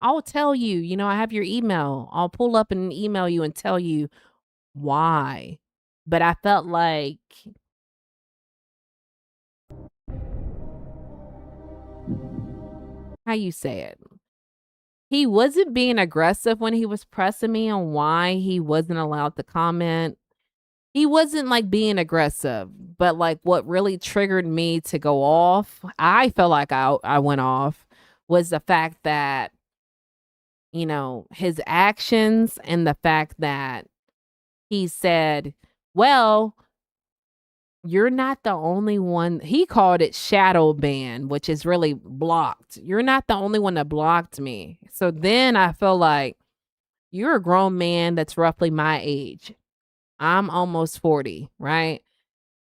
Speaker 1: you know, I have your email. I'll pull up and email you and tell you why. But I felt like how you say it? He wasn't being aggressive when he was pressing me on why he wasn't allowed to comment. He wasn't like being aggressive, but like what really triggered me to go off, I felt like I went off, was the fact that, you know, his actions and the fact that he said, well, you're not the only one. He called it shadow ban, which is really blocked. You're not the only one that blocked me. So then I feel like you're a grown man that's roughly my age. I'm almost 40, right?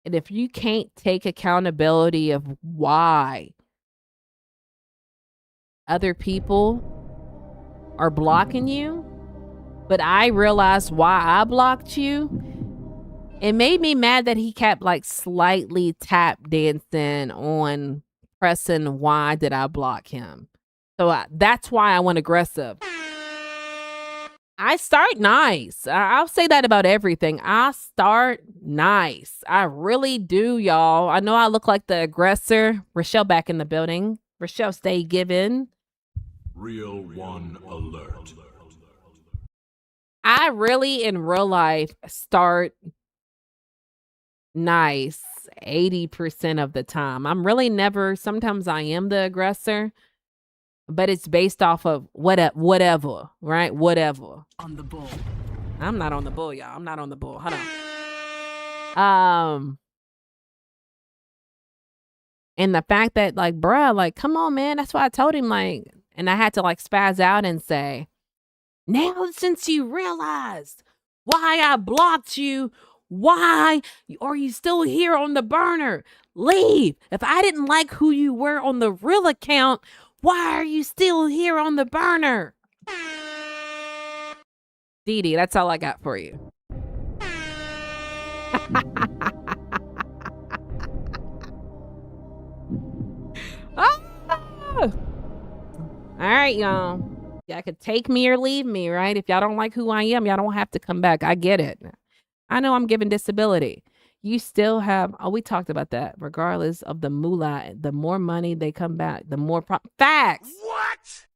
Speaker 1: And if you can't take accountability of why other people are blocking you, but I realized why I blocked you, it made me mad that he kept like slightly tap dancing on pressing why did I block him. So that's why I went aggressive. I start nice. I'll say that about everything. I start nice. I really do, y'all. I know I look like the aggressor. Rochelle back in the building. Rochelle, stay given.
Speaker 2: Real one alert.
Speaker 1: I really, in real life, start nice 80% of the time. I'm really never, sometimes I am the aggressor, but it's based off of whatever, right? Whatever.
Speaker 4: On the bull.
Speaker 1: I'm not on the bull, y'all. I'm not on the bull. Hold on. And the fact that like, bruh, like, come on, man. That's why I told him, like, and I had to like spaz out and say, now since you realized why I blocked you, why are you still here on the burner? Leave. If I didn't like who you were on the real account, why are you still here on the burner? Didi, that's all I got for you. Ah! All right, y'all. Y'all could take me or leave me, right? If y'all don't like who I am, y'all don't have to come back. I get it. I know I'm giving disability. You still have, we talked about that. Regardless of the moolah, the more money they come back, the more facts.
Speaker 3: What?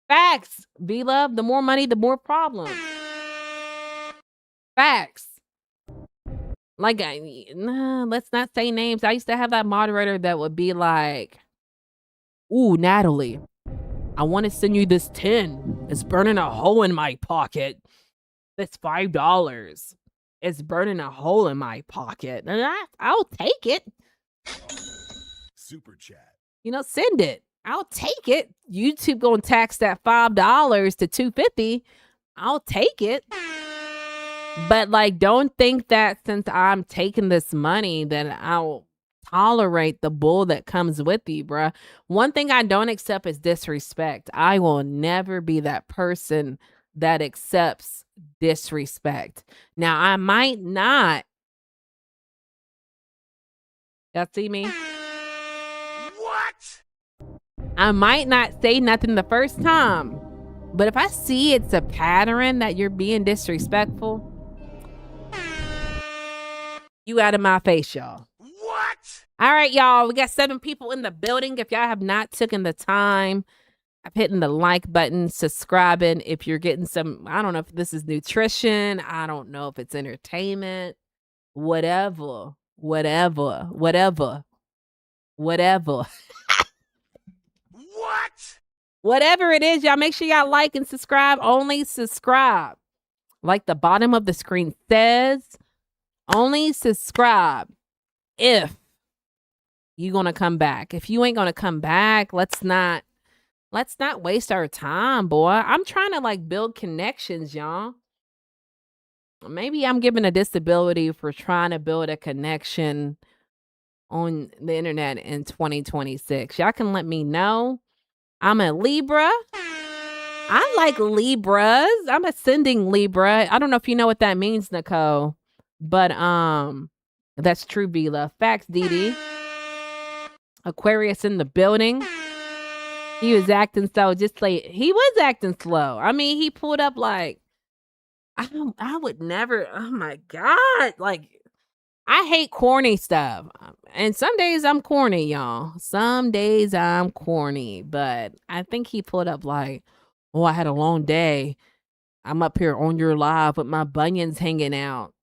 Speaker 1: Facts. V-Love, the more money, the more problems. Facts. Like, let's not say names. I used to have that moderator that would be like, ooh, Natalie, I want to send you this 10. It's burning a hole in my pocket. That's $5. It's burning a hole in my pocket. And I'll take it.
Speaker 2: Super chat.
Speaker 1: You know, send it. I'll take it. YouTube gonna tax that $5 to $2.50. I'll take it. But like, don't think that since I'm taking this money that I'll tolerate the bull that comes with you, bruh. One thing I don't accept is disrespect. I will never be that person that accepts disrespect. Now, I might not. Y'all see me?
Speaker 3: What?
Speaker 1: I might not say nothing the first time, but if I see it's a pattern that you're being disrespectful, you out of my face, y'all.
Speaker 3: What?
Speaker 1: All right, y'all. We got 7 people in the building. If y'all have not taken the time of hitting the like button, subscribing, if you're getting some, I don't know if this is nutrition. I don't know if it's entertainment, whatever.
Speaker 3: What?
Speaker 1: Whatever it is, y'all make sure y'all like and subscribe. Only subscribe. Like the bottom of the screen says, only subscribe if you're going to come back. If you ain't going to come back, let's not waste our time, boy. I'm trying to like build connections, y'all. Maybe I'm given a disability for trying to build a connection on the internet in 2026. Y'all can let me know. I'm a Libra. I like Libras. I'm ascending Libra. I don't know if you know what that means, Nicole, but that's true, Vila. Facts, Dee. Aquarius in the building. He was acting slow, just like he was acting slow. I mean, he pulled up like I would never. Oh my god! Like I hate corny stuff, and some days I'm corny, y'all. Some days I'm corny, but I think he pulled up like, oh, I had a long day. I'm up here on your live with my bunions hanging out.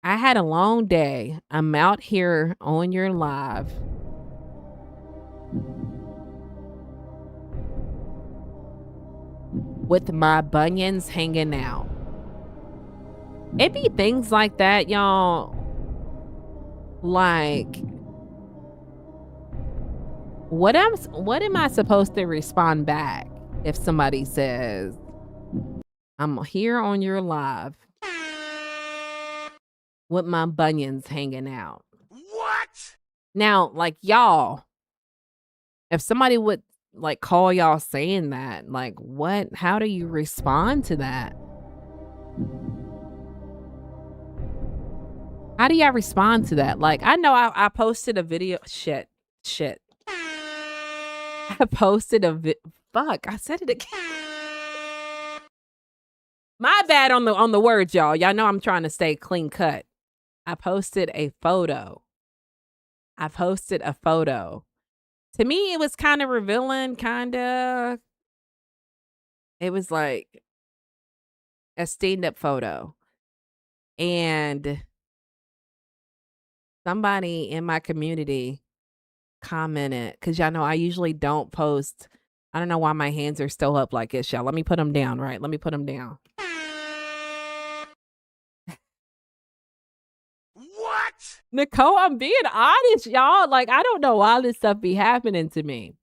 Speaker 1: I had a long day. I'm out here on your live. With my bunions hanging out. It be things like that, y'all. Like, what am I supposed to respond back if somebody says, I'm here on your live with my bunions hanging out?
Speaker 3: What?
Speaker 1: Now, like, y'all, if somebody would like call y'all saying that, like, what? How do you respond to that? How do y'all respond to that? Like, I know I posted a video. Shit. I posted a fuck. I said it again. My bad on the words, y'all. Y'all know I'm trying to stay clean cut. I posted a photo. To me, it was kind of revealing, it was like a stand-up photo. And somebody in my community commented, because y'all know I usually don't post. I don't know why my hands are still up like this, y'all. Let me put them down, right? Let me put them down.
Speaker 3: What?
Speaker 1: Nicole, I'm being honest, y'all. Like, I don't know why this stuff be happening to me.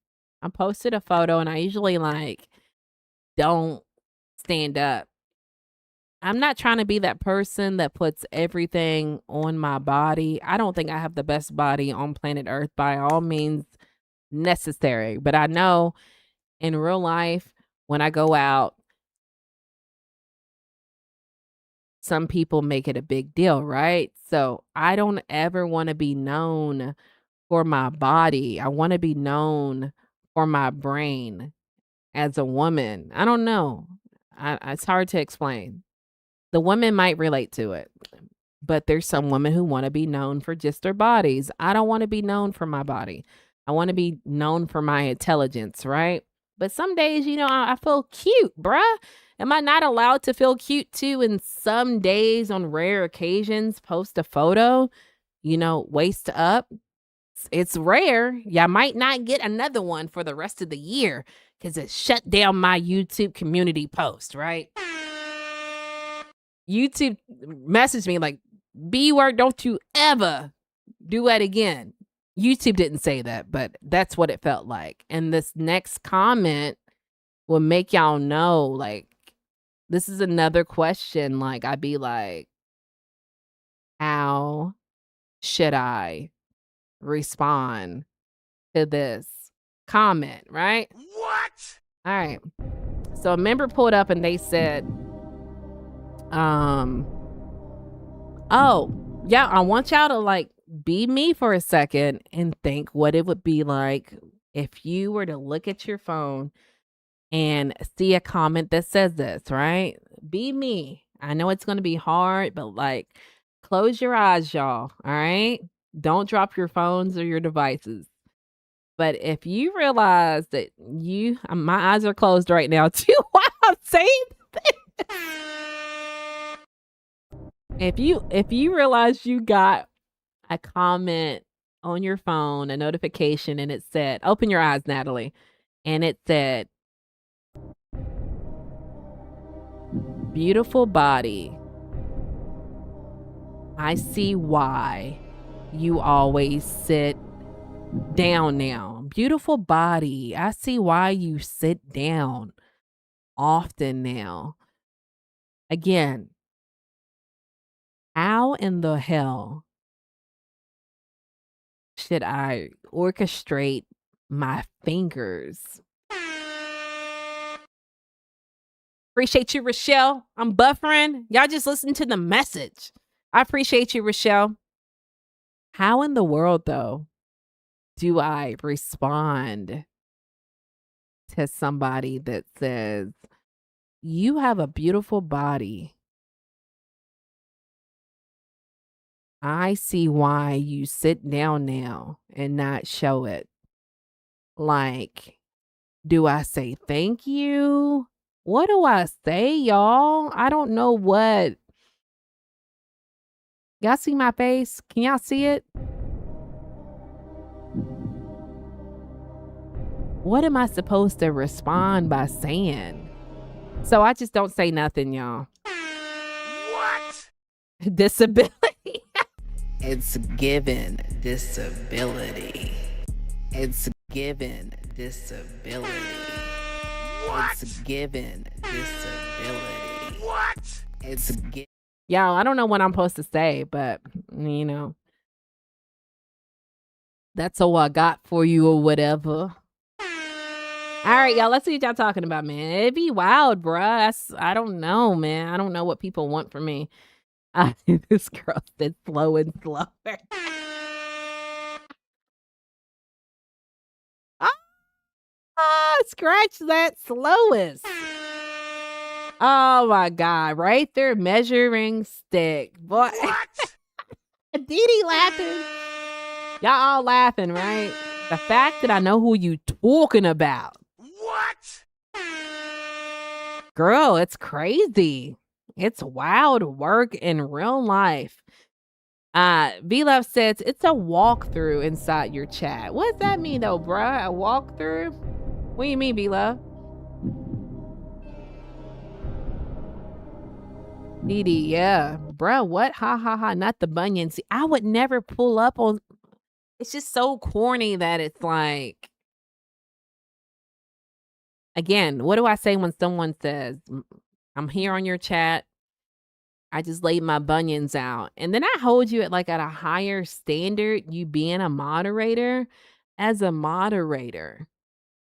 Speaker 1: I posted a photo and I usually like don't stand up. I'm not trying to be that person that puts everything on my body. I don't think I have the best body on planet Earth by all means necessary. But I know in real life, when I go out, some people make it a big deal, right? So I don't ever want to be known for my body. I want to be known for my brain as a woman. I don't know. It's hard to explain. The women might relate to it, but there's some women who want to be known for just their bodies. I don't want to be known for my body. I want to be known for my intelligence, right? But some days, you know, I feel cute, bruh. Am I not allowed to feel cute too? And some days, on rare occasions, post a photo, you know, waist up. It's rare. Y'all might not get another one for the rest of the year because it shut down my YouTube community post, right? YouTube messaged me like, B-word, don't you ever do that again. YouTube didn't say that, but that's what it felt like. And this next comment will make y'all know, like, this is another question. Like, I'd be like, how should I respond to this comment, right?
Speaker 3: What?
Speaker 1: All right. So a member pulled up and they said, oh, yeah, I want y'all to like be me for a second and think what it would be like if you were to look at your phone and see a comment that says this, right? Be me. I know it's going to be hard, but like close your eyes, y'all. All right. Don't drop your phones or your devices. But if you realize that my eyes are closed right now too while I'm saying this. If you realize you got a comment on your phone, a notification, and it said, open your eyes, Natalie. And it said, beautiful body. I see why you always sit down now. Beautiful body. I see why you sit down often now. Again, how in the hell should I orchestrate my fingers? Appreciate you, Rochelle. I'm buffering. Y'all just listen to the message. I appreciate you, Rochelle. How in the world, though, do I respond to somebody that says, you have a beautiful body? I see why you sit down now and not show it. Like, do I say thank you? What do I say, y'all? I don't know what. Y'all see my face? Can y'all see it? What am I supposed to respond by saying? So I just don't say nothing, y'all.
Speaker 3: What?
Speaker 1: Disability.
Speaker 6: It's given disability. It's given disability.
Speaker 3: What?
Speaker 6: It's given disability.
Speaker 3: What?
Speaker 6: It's given.
Speaker 1: Y'all, I don't know what I'm supposed to say, but you know, that's all I got for you or whatever. All right, y'all, let's see what y'all talking about, man. It'd be wild, bruh. I don't know, man. I don't know what people want from me. This girl said slow and slower. Scratch that slowest. Oh my God, right there, measuring stick. Boy,
Speaker 3: What?
Speaker 1: Dee laughing. Y'all all laughing, right? The fact that I know who you talking about.
Speaker 3: What?
Speaker 1: Girl, it's crazy. It's wild work in real life. V-Love says it's a walkthrough inside your chat. What does that mean though, bruh? A walkthrough? What do you mean, V-Love? Dee, yeah. Bruh, what? Ha ha ha. Not the bunions. See, I would never pull up on. It's just so corny that it's like. Again, what do I say when someone says, I'm here on your chat, I just laid my bunions out. And then I hold you at a higher standard, you being a moderator. As a moderator,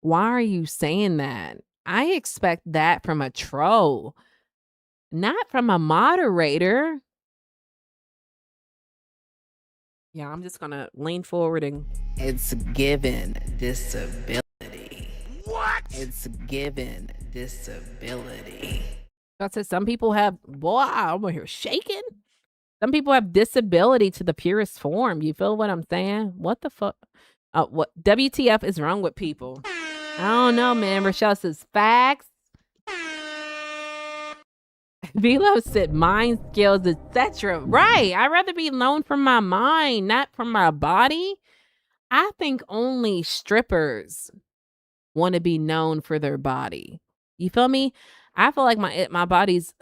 Speaker 1: why are you saying that? I expect that from a troll, not from a moderator. Yeah, I'm just gonna lean forward and.
Speaker 6: It's given disability.
Speaker 3: What?
Speaker 6: It's given disability.
Speaker 1: I said some people have. Boy, I'm over here shaking. Some people have disability to the purest form. You feel what I'm saying? What the fuck? What WTF is wrong with people? I don't know, man. Rochelle says facts. Velo said mind skills, etc. Right. I'd rather be known from my mind, not from my body. I think only strippers want to be known for their body. You feel me? I feel like my body's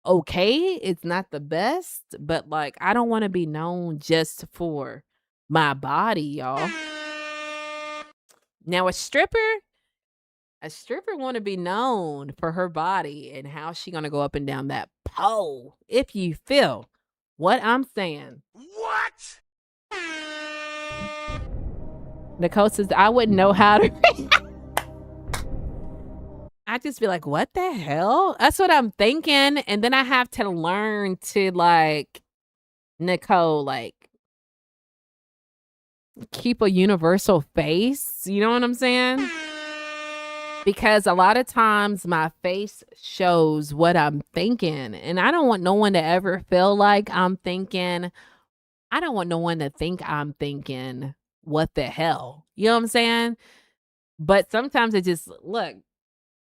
Speaker 1: okay. It's not the best, but I don't want to be known just for my body, y'all. Now a stripper want to be known for her body and how she gonna go up and down that pole. If you feel what I'm saying.
Speaker 3: What?
Speaker 1: Nicole says I wouldn't know how to. I just be like, what the hell? That's what I'm thinking. And then I have to learn to Nicole, keep a universal face. You know what I'm saying? Because a lot of times my face shows what I'm thinking. And I don't want no one to ever feel like I'm thinking. I don't want no one to think I'm thinking, what the hell? You know what I'm saying? But sometimes it just, look,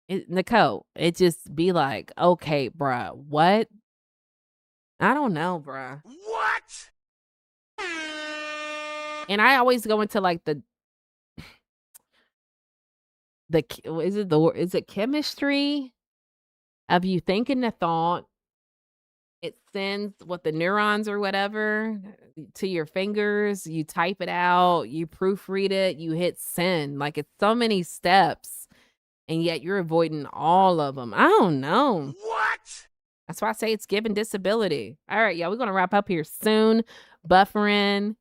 Speaker 1: Nicole, it just be like, okay, bruh, what? I don't know, bruh.
Speaker 3: What?
Speaker 1: And I always go into like is it chemistry of you thinking the thought, it sends what the neurons or whatever to your fingers, you type it out, you proofread it, you hit send. Like it's so many steps and yet you're avoiding all of them. I don't know.
Speaker 3: What?
Speaker 1: That's why I say it's given disability. All right, y'all, we're gonna wrap up here soon. Buffering.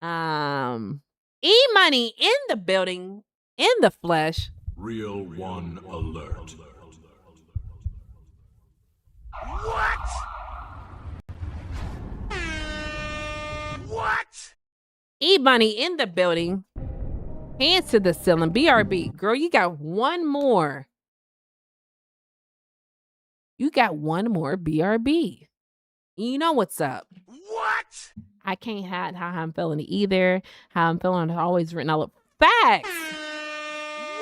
Speaker 1: E-money in the building, in the flesh.
Speaker 2: Real one alert.
Speaker 3: What? What?
Speaker 1: E-money in the building. Hands to the ceiling. BRB. Girl, you got one more. You got one more BRB. You know what's up.
Speaker 3: What?
Speaker 1: I can't hide how I'm feeling either. How I'm feeling is always written all up. Facts.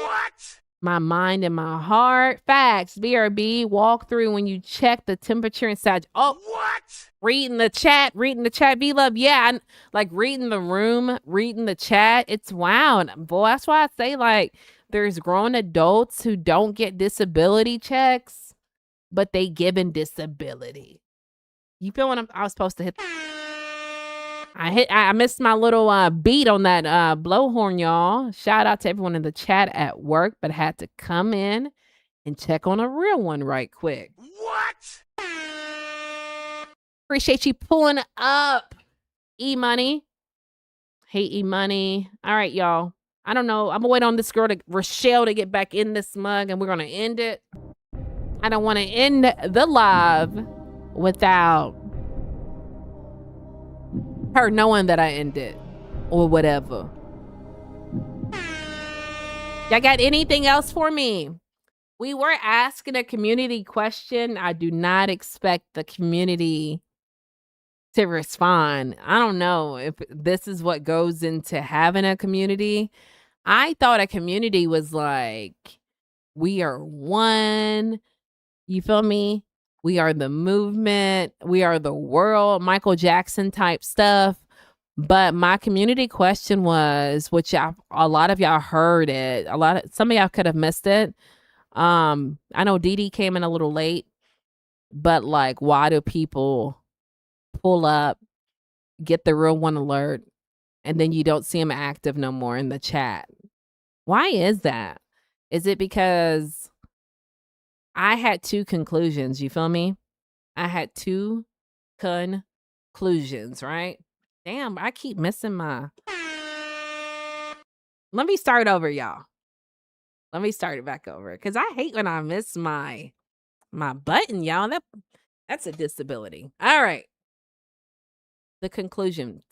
Speaker 3: What?
Speaker 1: My mind and my heart. Facts. BRB. Walk through when you check the temperature inside. Oh,
Speaker 3: What?
Speaker 1: reading the chat. V-Love. Yeah, like reading the room, reading the chat. It's wow. Boy, that's why I say like there's grown adults who don't get disability checks, but they given disability. You feel what I was supposed to hit? I missed my little beat on that blowhorn, y'all. Shout out to everyone in the chat at work, but I had to come in and check on a real one right quick.
Speaker 3: What?
Speaker 1: Appreciate you pulling up, E-Money. Hey, E-Money. All right, y'all. I don't know. I'm gonna wait on this girl, Rochelle, to get back in this mug, and we're gonna end it. I don't want to end the live without her knowing that I ended or whatever. Y'all got anything else for me? We were asking a community question. I do not expect the community to respond. I don't know if this is what goes into having a community. I thought a community was like, we are one. You feel me? We are the movement. We are the world. Michael Jackson type stuff. But my community question was, which a lot of y'all heard it. Some of y'all could have missed it. I know Dee Dee came in a little late, but like, why do people pull up, get the real one alert, and then you don't see them active no more in the chat? Why is that? Is it because I had two conclusions, you feel me? I had two conclusions, right? Damn, I keep missing my... Let me start over, y'all. Let me start it back over. Because I hate when I miss my button, y'all. That's a disability. All right. The conclusions.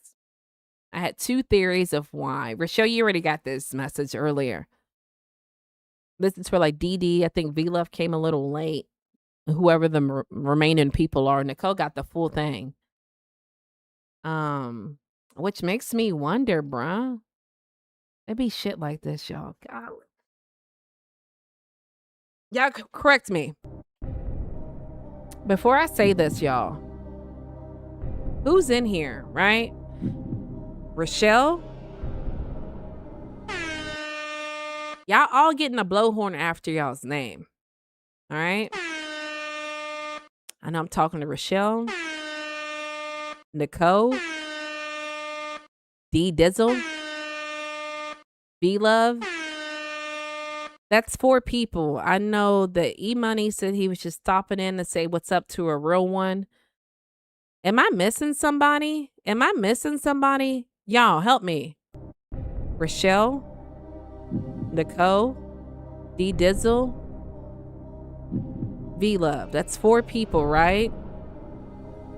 Speaker 1: I had two theories of why. Rochelle, you already got this message earlier. This is for like DD. I think V-Love came a little late. Whoever the remaining people are. Nicole got the full thing. Which makes me wonder, bruh. It be shit like this, y'all. God. Y'all correct me. Before I say this, y'all. Who's in here, right? Rochelle? Y'all all getting a blowhorn after y'all's name. All right? I know I'm talking to Rochelle, Nicole, D Dizzle, V-Love. That's 4 people. I know that E-Money said he was just stopping in to say what's up to a real one. Am I missing somebody? Y'all, help me. Rochelle, Nicole, D Dizzle, V-Love. That's 4 people, right?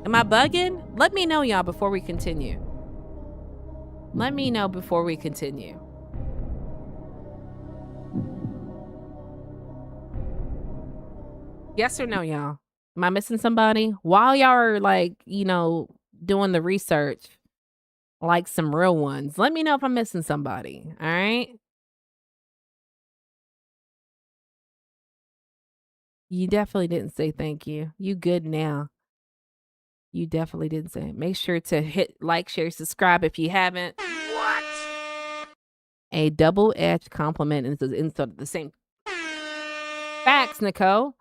Speaker 1: Am I bugging? Let me know, y'all, before we continue. Let me know before we continue. Yes or no, y'all? Am I missing somebody? While y'all are like, doing the research, like some real ones, let me know if I'm missing somebody. All right. You definitely didn't say thank you. You good now. You definitely didn't say it. Make sure to hit like, share, subscribe if you haven't.
Speaker 3: What?
Speaker 1: A double-edged compliment and it's insult at the same. Facts, Nicole.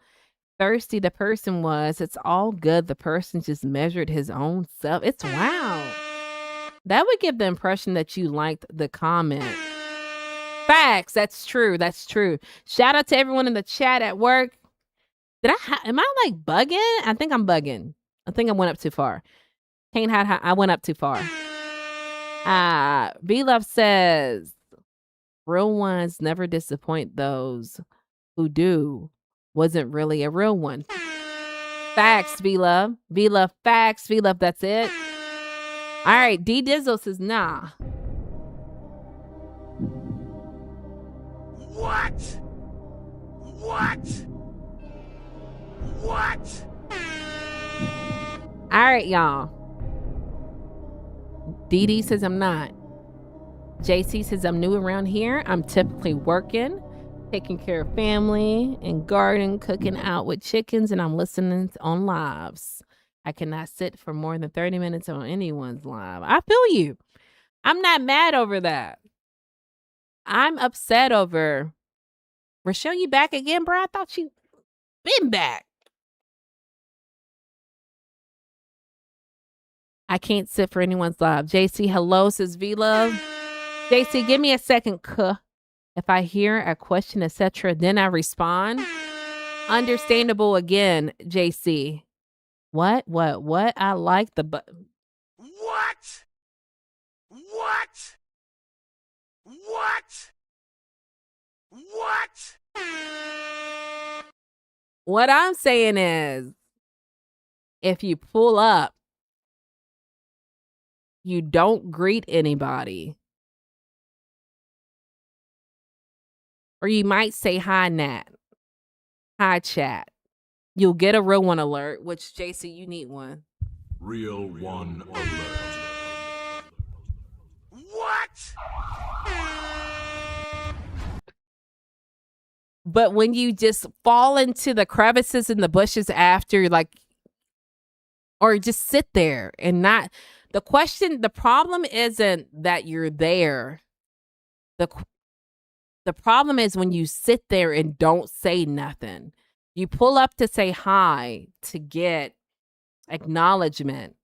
Speaker 1: Thirsty the person was. It's all good. The person just measured his own self. It's wow. That would give the impression that you liked the comment. Facts. That's true. That's true. Shout out to everyone in the chat at work. Am I like bugging? I think I'm bugging. I think I went up too far. Can't hide. I went up too far. V-Love says, real ones never disappoint those who do. Wasn't really a real one. Facts, V-Love. V-Love, facts. V-Love, that's it. All right, D Dizzle says, nah.
Speaker 3: What? What? What?
Speaker 1: All right, y'all. DD says I'm not. JC says I'm new around here. I'm typically working, taking care of family and garden, cooking out with chickens, and I'm listening on lives. I cannot sit for more than 30 minutes on anyone's live. I feel you. I'm not mad over that. I'm upset over Rochelle, you back again, bro? I thought you been back. I can't sit for anyone's live. JC, hello, says V-Love. JC, give me a second. If I hear a question, etc., then I respond. Understandable again, JC. What? I like the button.
Speaker 3: What? What? What? What?
Speaker 1: What I'm saying is, if you pull up, you don't greet anybody. Or you might say hi, Nat. Hi, chat. You'll get a real one alert, which, JC, you need one.
Speaker 2: Real one alert.
Speaker 3: What?
Speaker 1: But when you just fall into the crevices in the bushes after, like, or just sit there and not, the problem isn't that you're there. The problem is when you sit there and don't say nothing. You pull up to say hi to get acknowledgement.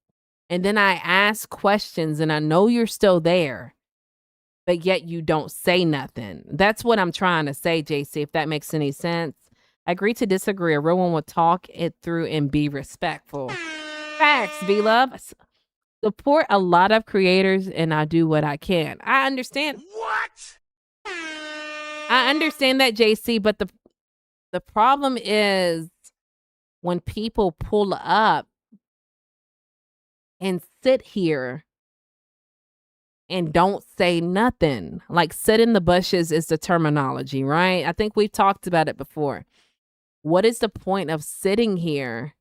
Speaker 1: And then I ask questions and I know you're still there, but yet you don't say nothing. That's what I'm trying to say, JC, if that makes any sense. I agree to disagree. Everyone will talk it through and be respectful. Facts, V-Love. Support a lot of creators and I do what I can. I understand.
Speaker 3: What?
Speaker 1: I understand that, JC, but the problem is when people pull up and sit here and don't say nothing. Like sit in the bushes is the terminology, right? I think we've talked about it before. What is the point of sitting here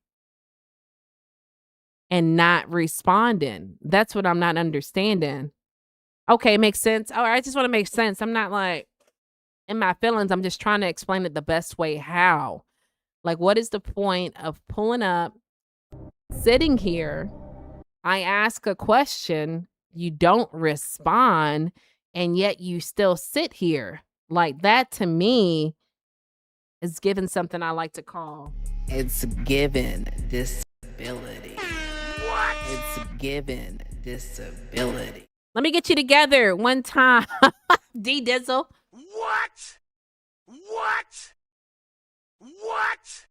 Speaker 1: and not responding? That's what I'm not understanding. Okay, makes sense. All right, I just want to make sense. I'm not like in my feelings. I'm just trying to explain it the best way how. Like, what is the point of pulling up, sitting here? I ask a question, you don't respond, and yet you still sit here. Like that to me is given something I like to call.
Speaker 6: It's given disability.
Speaker 3: What?
Speaker 6: It's given disability.
Speaker 1: Let me get you together one time. D Dizzle.
Speaker 3: What? What? What?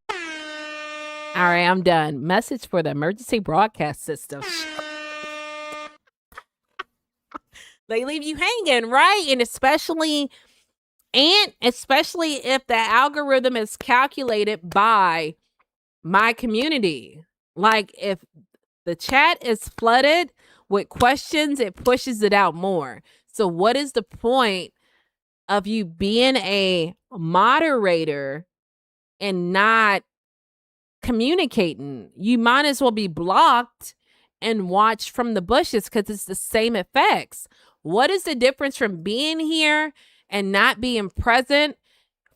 Speaker 1: All right, I'm done. Message for the emergency broadcast system. They leave you hanging, right? And especially if the algorithm is calculated by my community. Like if the chat is flooded with questions, it pushes it out more. So what is the point of you being a moderator and not communicating? You might as well be blocked and watch from the bushes because it's the same effects. What is the difference from being here and not being present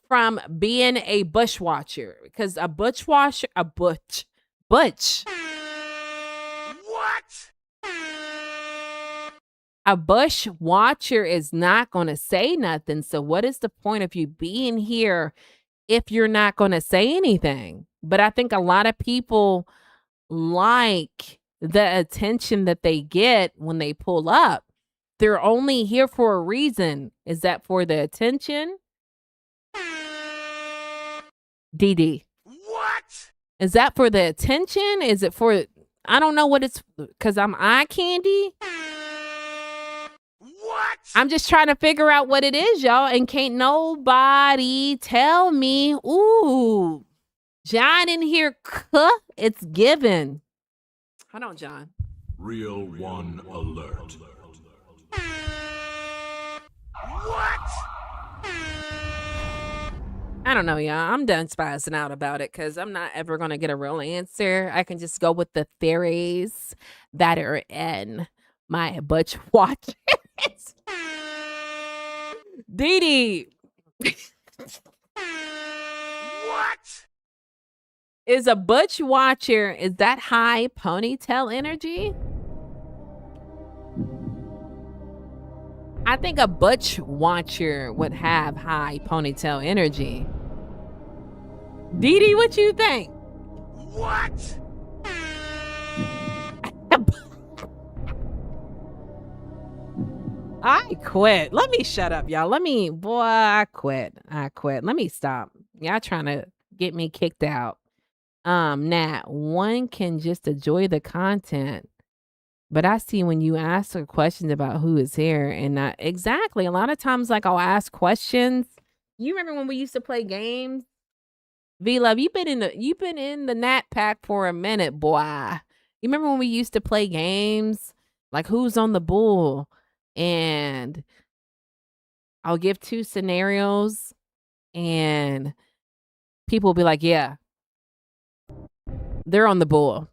Speaker 1: from being a bush watcher? Because a bush watcher, butch.
Speaker 3: What?
Speaker 1: A bush watcher is not going to say nothing. So what is the point of you being here if you're not going to say anything? But I think a lot of people like the attention that they get when they pull up. They're only here for a reason. Is that for the attention? DD.
Speaker 3: What?
Speaker 1: Is that for the attention? Is it for, I don't know what it's, because I'm eye candy?
Speaker 3: What?
Speaker 1: I'm just trying to figure out what it is, y'all, and can't nobody tell me. Ooh, John in here, it's given. Hold on, John.
Speaker 2: Real one alert.
Speaker 3: What?
Speaker 1: I don't know, y'all. I'm done spazzing out about it because I'm not ever going to get a real answer. I can just go with the theories that are in my butch watch. Dee
Speaker 3: What?
Speaker 1: is a butch watcher. Is that high ponytail energy? I think a butch watcher would have high ponytail energy. Dee, what you think?
Speaker 3: What?
Speaker 1: I quit. Let me shut up, y'all. I quit. Let me stop. Y'all trying to get me kicked out. Nat, one can just enjoy the content. But I see when you ask a question about who is here and not exactly. A lot of times, like I'll ask questions. You remember when we used to play games? V-Love, you've been in the Nat pack for a minute, boy. You remember when we used to play games? Like who's on the bull? And I'll give 2 scenarios and people will be like, yeah, they're on the bull.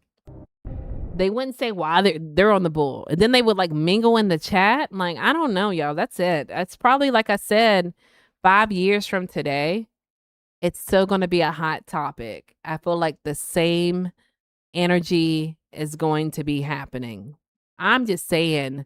Speaker 1: They wouldn't say why they're on the bull. And then they would like mingle in the chat. Like, I don't know, y'all. That's it. That's probably, like I said, 5 years from today, it's still going to be a hot topic. I feel like the same energy is going to be happening. I'm just saying,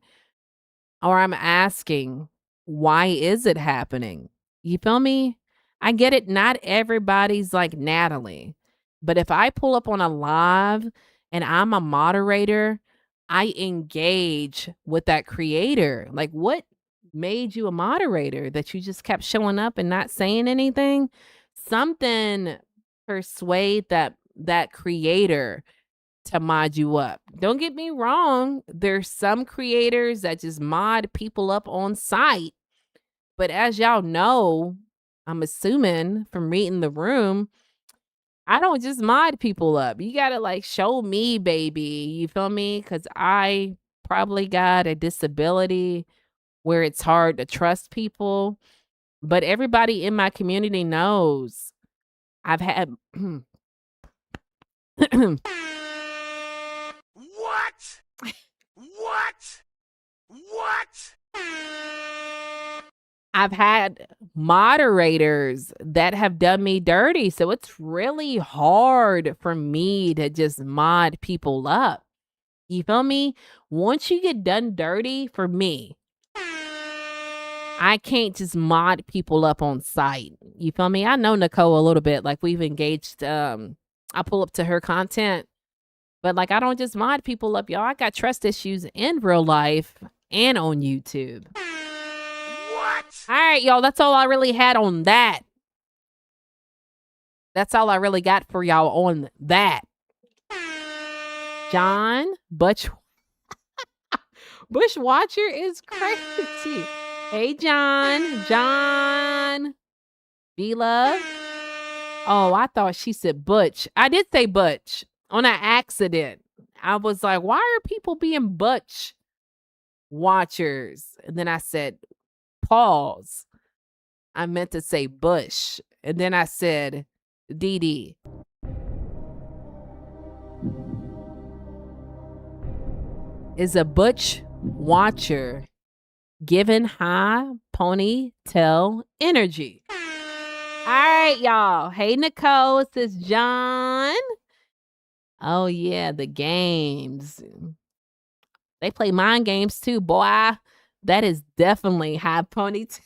Speaker 1: or I'm asking, why is it happening? You feel me? I get it. Not everybody's like Natalie. But if I pull up on a live and I'm a moderator, I engage with that creator. Like, what made you a moderator that you just kept showing up and not saying anything? Something persuade that creator to mod you up. Don't get me wrong. There's some creators that just mod people up on site. But as y'all know, I'm assuming from reading the room, I don't just mod people up. You got to like show me, baby. You feel me? Because I probably got a disability where it's hard to trust people. But everybody in my community knows I've had...
Speaker 3: What? What? What?
Speaker 1: I've had moderators that have done me dirty. So it's really hard for me to just mod people up. You feel me? Once you get done dirty for me, I can't just mod people up on site. You feel me? I know Nicole a little bit. Like we've engaged. I pull up to her content. But like I don't just mod people up, y'all. I got trust issues in real life and on YouTube.
Speaker 3: What?
Speaker 1: All right, y'all. That's all I really had on that. That's all I really got for y'all on that. John Bushwatcher is crazy. Hey, John. B-Love. Oh, I thought she said Butch. I did say Butch on an accident. I was like, why are people being Butch watchers. And then I said, pause. I meant to say Bush. And then I said, Dee. Is a butch watcher given high ponytail energy? All right, y'all. Hey, Nicole. This is John. Oh, yeah, the games. They play mind games too, boy. That is definitely high ponytail.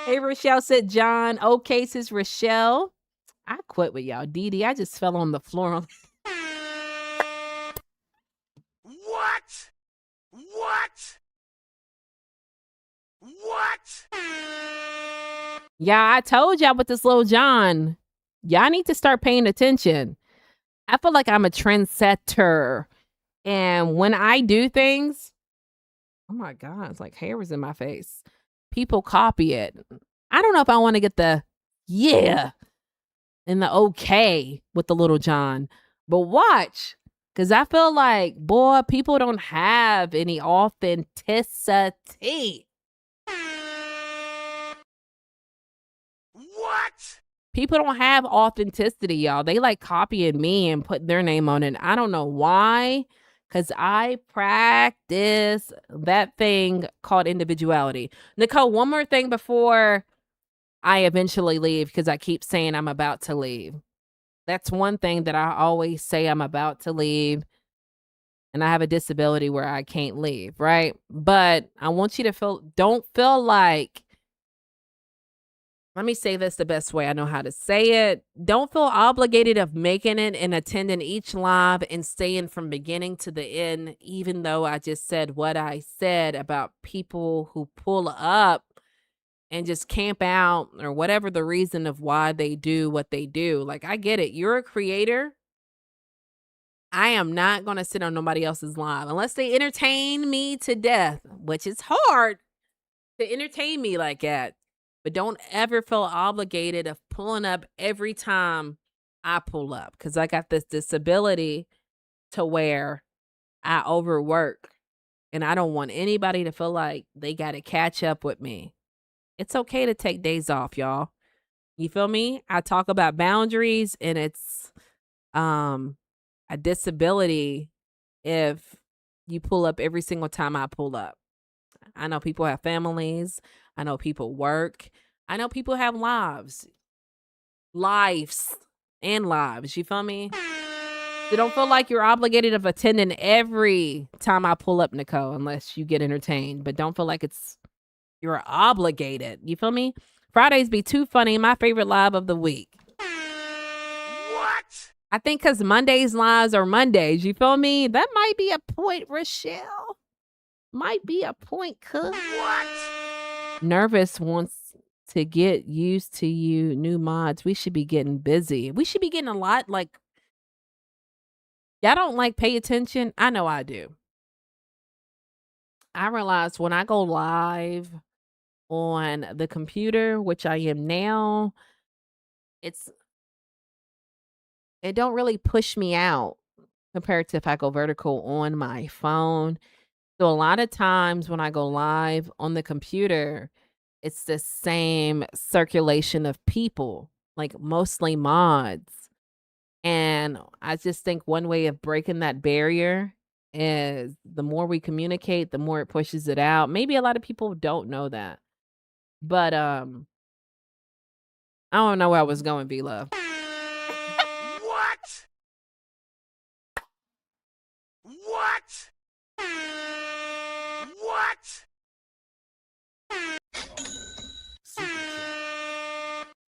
Speaker 1: Hey, Rochelle said John. Okay, says Rochelle. I quit with y'all. Dee, I just fell on the floor.
Speaker 3: What? What? What?
Speaker 1: Yeah, I told y'all with this little John. Y'all need to start paying attention. I feel like I'm a trendsetter. And when I do things, oh my God, it's like hair was in my face. People copy it. I don't know if I want to get the yeah and the okay with the little John, but watch. Because I feel like, boy, people don't have any authenticity.
Speaker 3: What?
Speaker 1: People don't have authenticity, y'all. They like copying me and putting their name on it. I don't know why. Because I practice that thing called individuality. Nicole, one more thing before I eventually leave, because I keep saying I'm about to leave. That's one thing that I always say I'm about to leave. And I have a disability where I can't leave, right? But I want you to don't feel like, let me say this the best way I know how to say it. Don't feel obligated of making it and attending each live and staying from beginning to the end, even though I just said what I said about people who pull up and just camp out or whatever the reason of why they do what they do. Like, I get it. You're a creator. I am not going to sit on nobody else's live unless they entertain me to death, which is hard to entertain me like that. But don't ever feel obligated of pulling up every time I pull up, because I got this disability to where I overwork and I don't want anybody to feel like they got to catch up with me. It's okay to take days off, y'all. You feel me? I talk about boundaries, and it's a disability if you pull up every single time I pull up. I know people have families. I know people work. I know people have lives and lives. You feel me? So don't feel like you're obligated of attending every time I pull up, Nicole, unless you get entertained. But don't feel like you're obligated. You feel me? Fridays be too funny. My favorite live of the week.
Speaker 3: What?
Speaker 1: I think because Mondays lives are Mondays. You feel me? That might be a point, Rochelle. Might be a point, cuz.
Speaker 3: What?
Speaker 1: Nervous wants to get used to you new mods. We should be getting busy. We should be getting a lot. Like, y'all don't like pay attention. I know I do. I realize when I go live on the computer, which I am now, it don't really push me out compared to if I go vertical on my phone. So a lot of times when I go live on the computer, it's the same circulation of people, like mostly mods. And I just think one way of breaking that barrier is the more we communicate, the more it pushes it out. Maybe a lot of people don't know that. But I don't know where I was going, V-Love.
Speaker 3: What? What? What?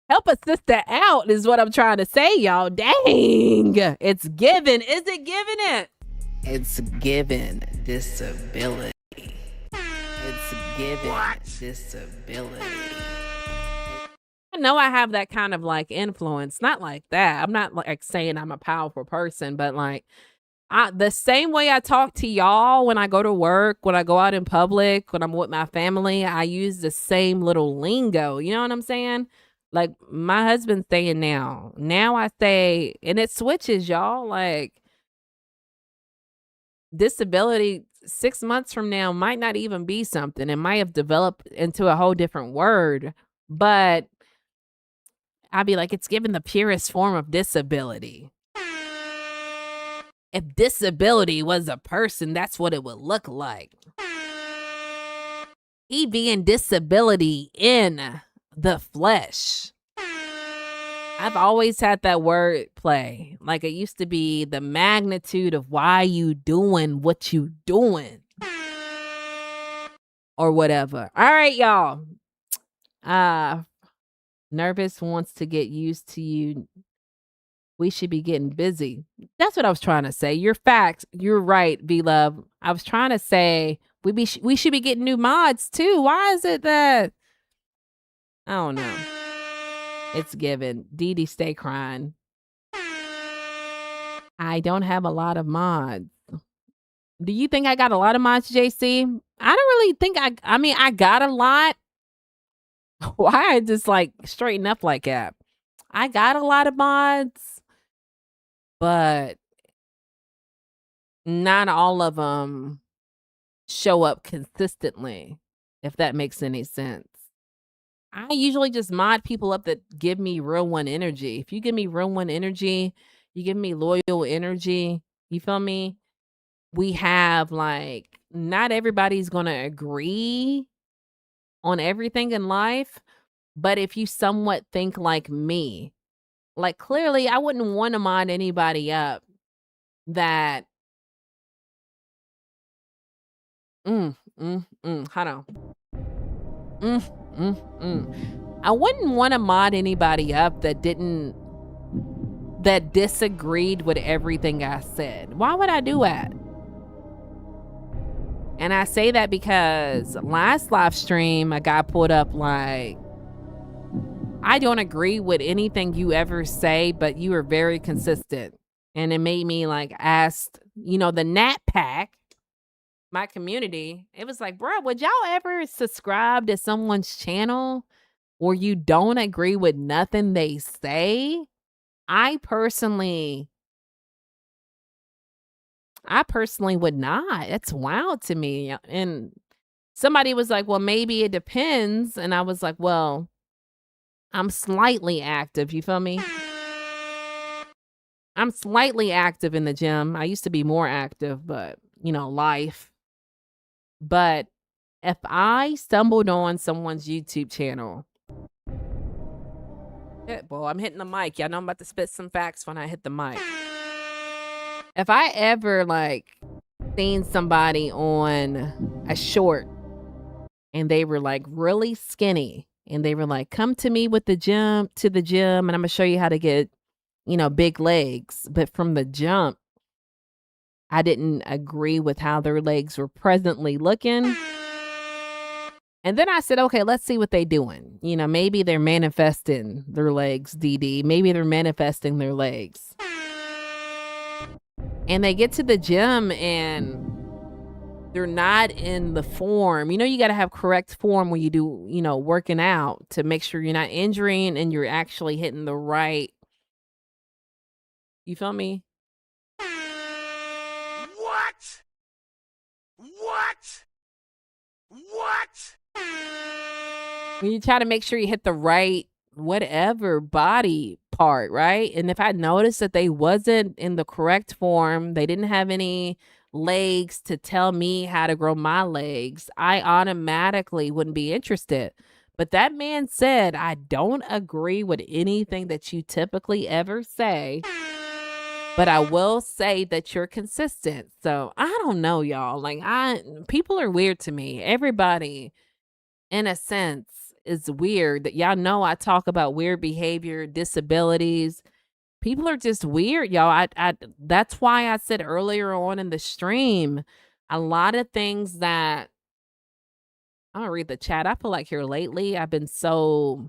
Speaker 1: Help a sister out is what I'm trying to say, y'all. Dang. It's given. Is it giving it?
Speaker 6: It's given disability. It's given disability.
Speaker 1: I know I have that kind of like influence. Not like that. I'm not like saying I'm a powerful person, but like the same way I talk to y'all when I go to work, when I go out in public, when I'm with my family, I use the same little lingo. You know what I'm saying? Like my husband's saying now. Now I say, and it switches, y'all. Like disability 6 months from now might not even be something. It might have developed into a whole different word, but I'd be like, it's given the purest form of disability. If disability was a person, that's what it would look like. He being disability in the flesh. I've always had that word play. Like it used to be the magnitude of why you doing what you doing. Or whatever. All right, y'all. Nervous wants to get used to you. We should be getting busy. That's what I was trying to say. Your facts. You're right, V-Love. I was trying to say we should be getting new mods too. Why is it that I don't know. It's given. Dee Dee, stay crying. I don't have a lot of mods. Do you think I got a lot of mods, JC? I don't really think I mean, I got a lot. Why I just like straighten up like that? I got a lot of mods, but not all of them show up consistently, if that makes any sense. I usually just mod people up that give me real one energy. If you give me real one energy, you give me loyal energy, you feel me? We have like, not everybody's going to agree on everything in life, but if you somewhat think like me, like clearly I wouldn't want to mod anybody up that hold on. I wouldn't want to mod anybody up that disagreed with everything I said. Why would I do that? And I say that because last live stream, a guy pulled up like, I don't agree with anything you ever say, but you are very consistent. And it made me like ask, the Nat Pack, my community, it was like, bro, would y'all ever subscribe to someone's channel where you don't agree with nothing they say? I personally would not. It's wild to me. And somebody was like, well, maybe it depends. And I was like, well, I'm slightly active. You feel me? I'm slightly active in the gym. I used to be more active, but life. But if I stumbled on someone's YouTube channel, boy, I'm hitting the mic. Y'all know I'm about to spit some facts when I hit the mic. If I ever like seen somebody on a short and they were like really skinny and they were like, come to me to the gym and I'm gonna show you how to get, big legs. But from the jump, I didn't agree with how their legs were presently looking. And then I said, okay, let's see what they doing. Maybe they're manifesting their legs, DD. Maybe they're manifesting their legs. And they get to the gym and they're not in the form. You got to have correct form when you do, working out to make sure you're not injuring and you're actually hitting the right. You feel me?
Speaker 3: What? What? What?
Speaker 1: When you try to make sure you hit the right whatever body part, right? And if I noticed that they wasn't in the correct form, they didn't have any legs to tell me how to grow my legs, I automatically wouldn't be interested. But that man said, I don't agree with anything that you typically ever say, but I will say that you're consistent. So I don't know, y'all. Like people are weird to me. Everybody, in a sense, is weird. That y'all know I talk about weird behavior, disabilities. People are just weird, y'all. I that's why I said earlier on in the stream, a lot of things that I'm gonna read the chat. I feel like here lately I've been so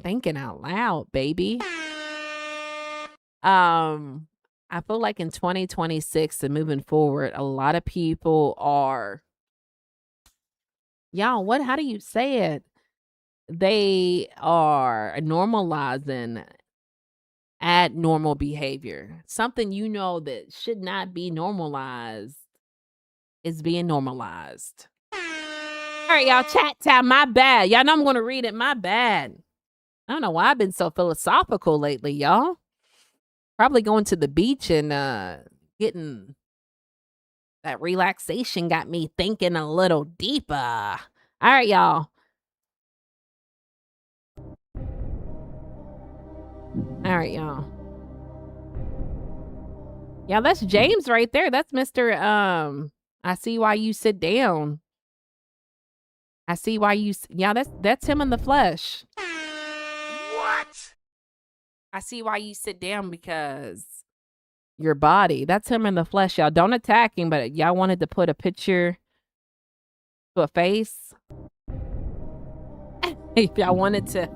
Speaker 1: thinking out loud, baby. I feel like in 2026 and moving forward, a lot of people are y'all, how do you say it? They are normalizing abnormal behavior. Something you know that should not be normalized is being normalized. All right, y'all, chat time. My bad. Y'all know I'm going to read it. My bad. I don't know why I've been so philosophical lately, y'all. Probably going to the beach and getting that relaxation got me thinking a little deeper. All right, y'all. All right, y'all. Yeah, that's James right there. That's Mr. I see why you sit down. I see why you yeah, that's him in the flesh.
Speaker 3: What?
Speaker 1: I see why you sit down because your body. That's him in the flesh, y'all. Don't attack him, but y'all wanted to put a picture to a face. If y'all wanted to.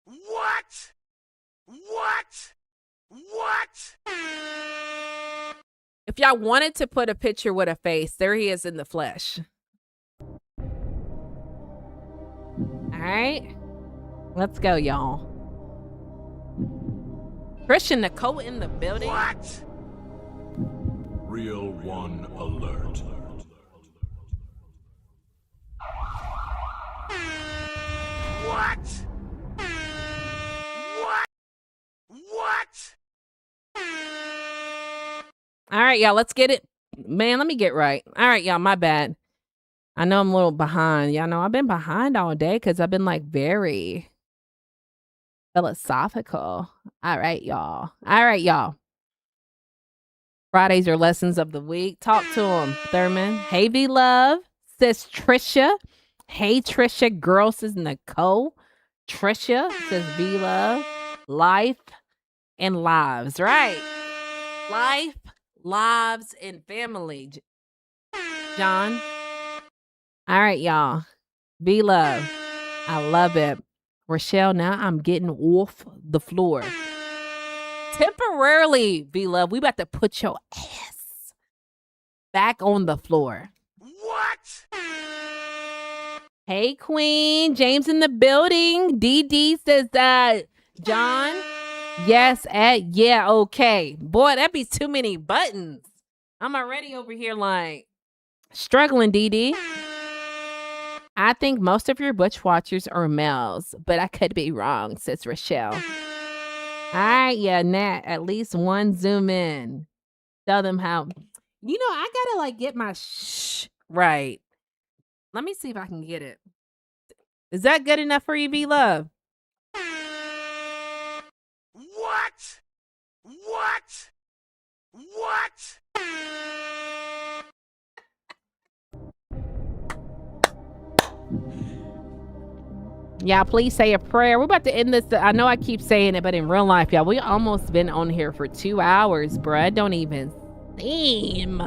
Speaker 3: What? What? What?
Speaker 1: If y'all wanted to put a picture with a face, there he is in the flesh. All right. Let's go, y'all. Christian Nicole in the building.
Speaker 3: What?
Speaker 2: Real one alert.
Speaker 3: What? What? What?
Speaker 1: All right, y'all. Let's get it. Man, let me get right. All right, y'all. My bad. I know I'm a little behind. Y'all know I've been behind all day because I've been like very philosophical. All right, y'all. All right, y'all. Fridays are lessons of the week. Talk to him, Thurman. Hey, V Love, says Trisha. Hey, Trisha. Girl, says Nicole. Trisha, says V Love. Life and lives, right? Life, lives, and family. John. All right, y'all. V Love. I love it. Rochelle, now I'm getting off the floor. Temporarily, V Love. We about to put your ass back on the floor.
Speaker 3: What?
Speaker 1: Hey, Queen. James in the building. DD says John. Yes, yeah, okay. Boy, that'd be too many buttons. I'm already over here like struggling, DD. I think most of your Butch watchers are males, but I could be wrong, says Rochelle. All right, yeah, Nat, at least one zoom in. Tell them how. You know, I gotta like get my shh right. Let me see if I can get it. Is that good enough for you, V Love?
Speaker 3: What? What? What?
Speaker 1: Yeah, please say a prayer. We're about to end this. I know I keep saying it, but in real life, y'all, we almost been on here for 2 hours, bruh. Don't even seem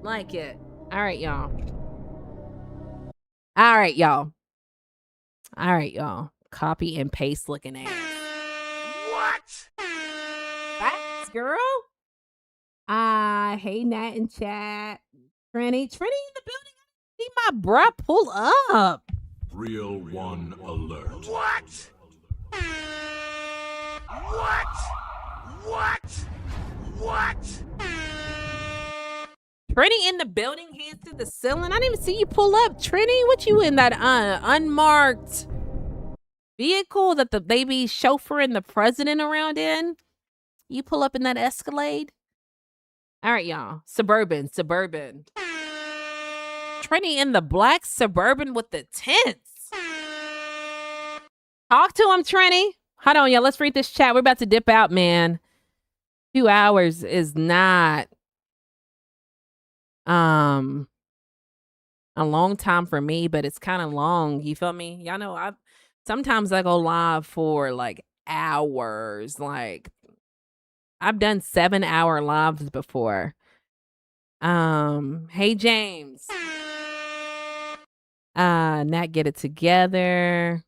Speaker 1: like it. All right, y'all. All right, y'all. All right, y'all. Copy and paste looking ass.
Speaker 3: What?
Speaker 1: Facts, girl. Hey, Nat in chat. Trini in the building. See my bruh pull up.
Speaker 2: Real one alert.
Speaker 3: What? What? What? What?
Speaker 1: Trini in the building, hands to the ceiling. I didn't even see you pull up. Trini, what you in that unmarked vehicle that they be chauffeuring the president around in? You pull up in that Escalade? All right, y'all. Suburban. Trini in the black Suburban with the tents. Talk to him, Trini. Hold on, y'all. Let's read this chat. We're about to dip out, man. 2 hours is not a long time for me, but it's kind of long. You feel me? Y'all know sometimes I go live for like hours. Like I've done 7-hour lives before. Hey James. Nat, get it together.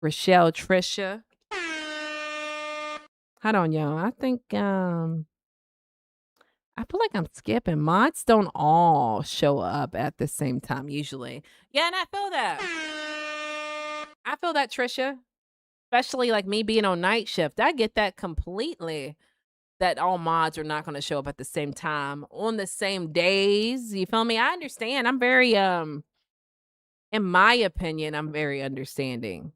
Speaker 1: Rochelle, Trisha. Hold on, y'all. I think I feel like I'm skipping. Mods don't all show up at the same time usually. Yeah, and I feel that. I feel that, Trisha. Especially like me being on night shift. I get that completely. That all mods are not going to show up at the same time on the same days. You feel me? I understand. I'm very in my opinion, I'm very understanding.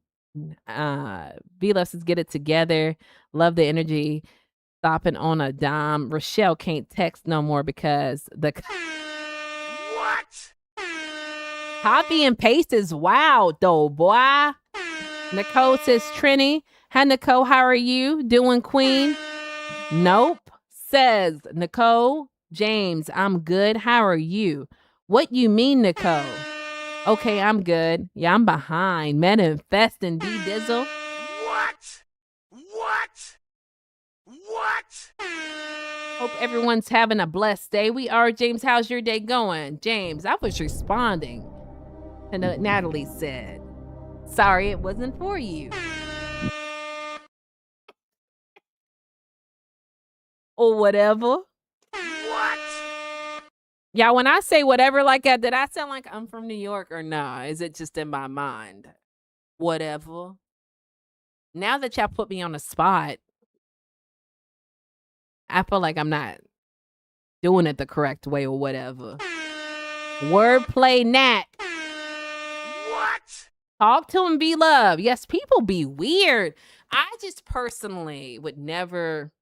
Speaker 1: V-Less is get it together. Love the energy. Stopping on a dime. Rochelle can't text no more because the
Speaker 3: What?
Speaker 1: copy and paste is wild though, boy. Nicole says, Trini. Hi, Nicole. How are you doing, Queen? Nope. Says Nicole. James, I'm good. How are you? What you mean, Nicole? Okay, I'm good. Yeah, I'm behind. Manifesting D Dizzle.
Speaker 3: What? What? What?
Speaker 1: Hope everyone's having a blessed day. We are. James, how's your day going? James, I was responding. And Natalie said, sorry it wasn't for you. Or whatever.
Speaker 3: What?
Speaker 1: Yeah, when I say whatever like that, did I sound like I'm from New York or nah? Is it just in my mind? Whatever. Now that y'all put me on the spot, I feel like I'm not doing it the correct way or whatever. Wordplay Nat.
Speaker 3: What?
Speaker 1: Talk to him, be love. Yes, people be weird. I just personally would never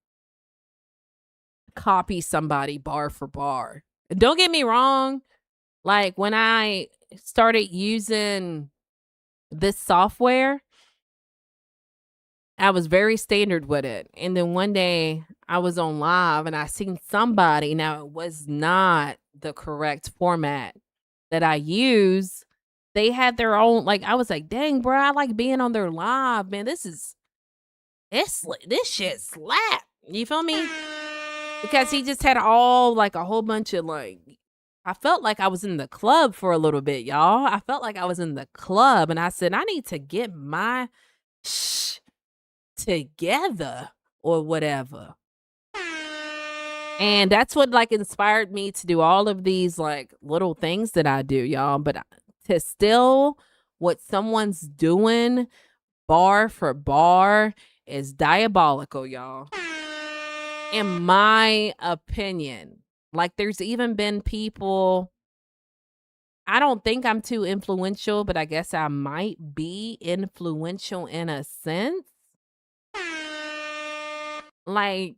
Speaker 1: copy somebody bar for bar. Don't get me wrong. Like when I started using this software, I was very standard with it. And then one day I was on live and I seen somebody. Now it was not the correct format that I use. They had their own, like, I was like, dang, bro, I like being on their live, man. This shit slap. You feel me? Because he just had all like a whole bunch of like, I felt like I was in the club for a little bit, y'all. I felt like I was in the club and I said, I need to get my together or whatever. And that's what like inspired me to do all of these like little things that I do, y'all. But to still what someone's doing bar for bar is diabolical, y'all. In my opinion. Like there's even been people, I don't think I'm too influential, but I guess I might be influential in a sense. Like,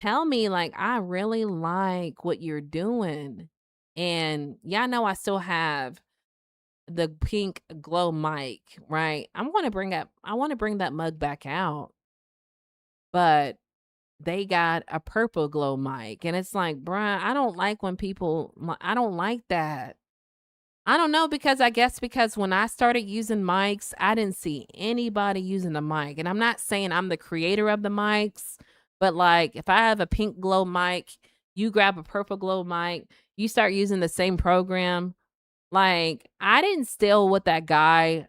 Speaker 1: tell me, like, I really like what you're doing. And yeah, I know I still have the pink glow mic, right? I want to bring that mug back out. But they got a purple glow mic. And it's like, bruh, I don't like when people, I don't like that. I don't know because when I started using mics, I didn't see anybody using the mic. And I'm not saying I'm the creator of the mics, but like if I have a pink glow mic, you grab a purple glow mic, you start using the same program. Like I didn't steal what that guy,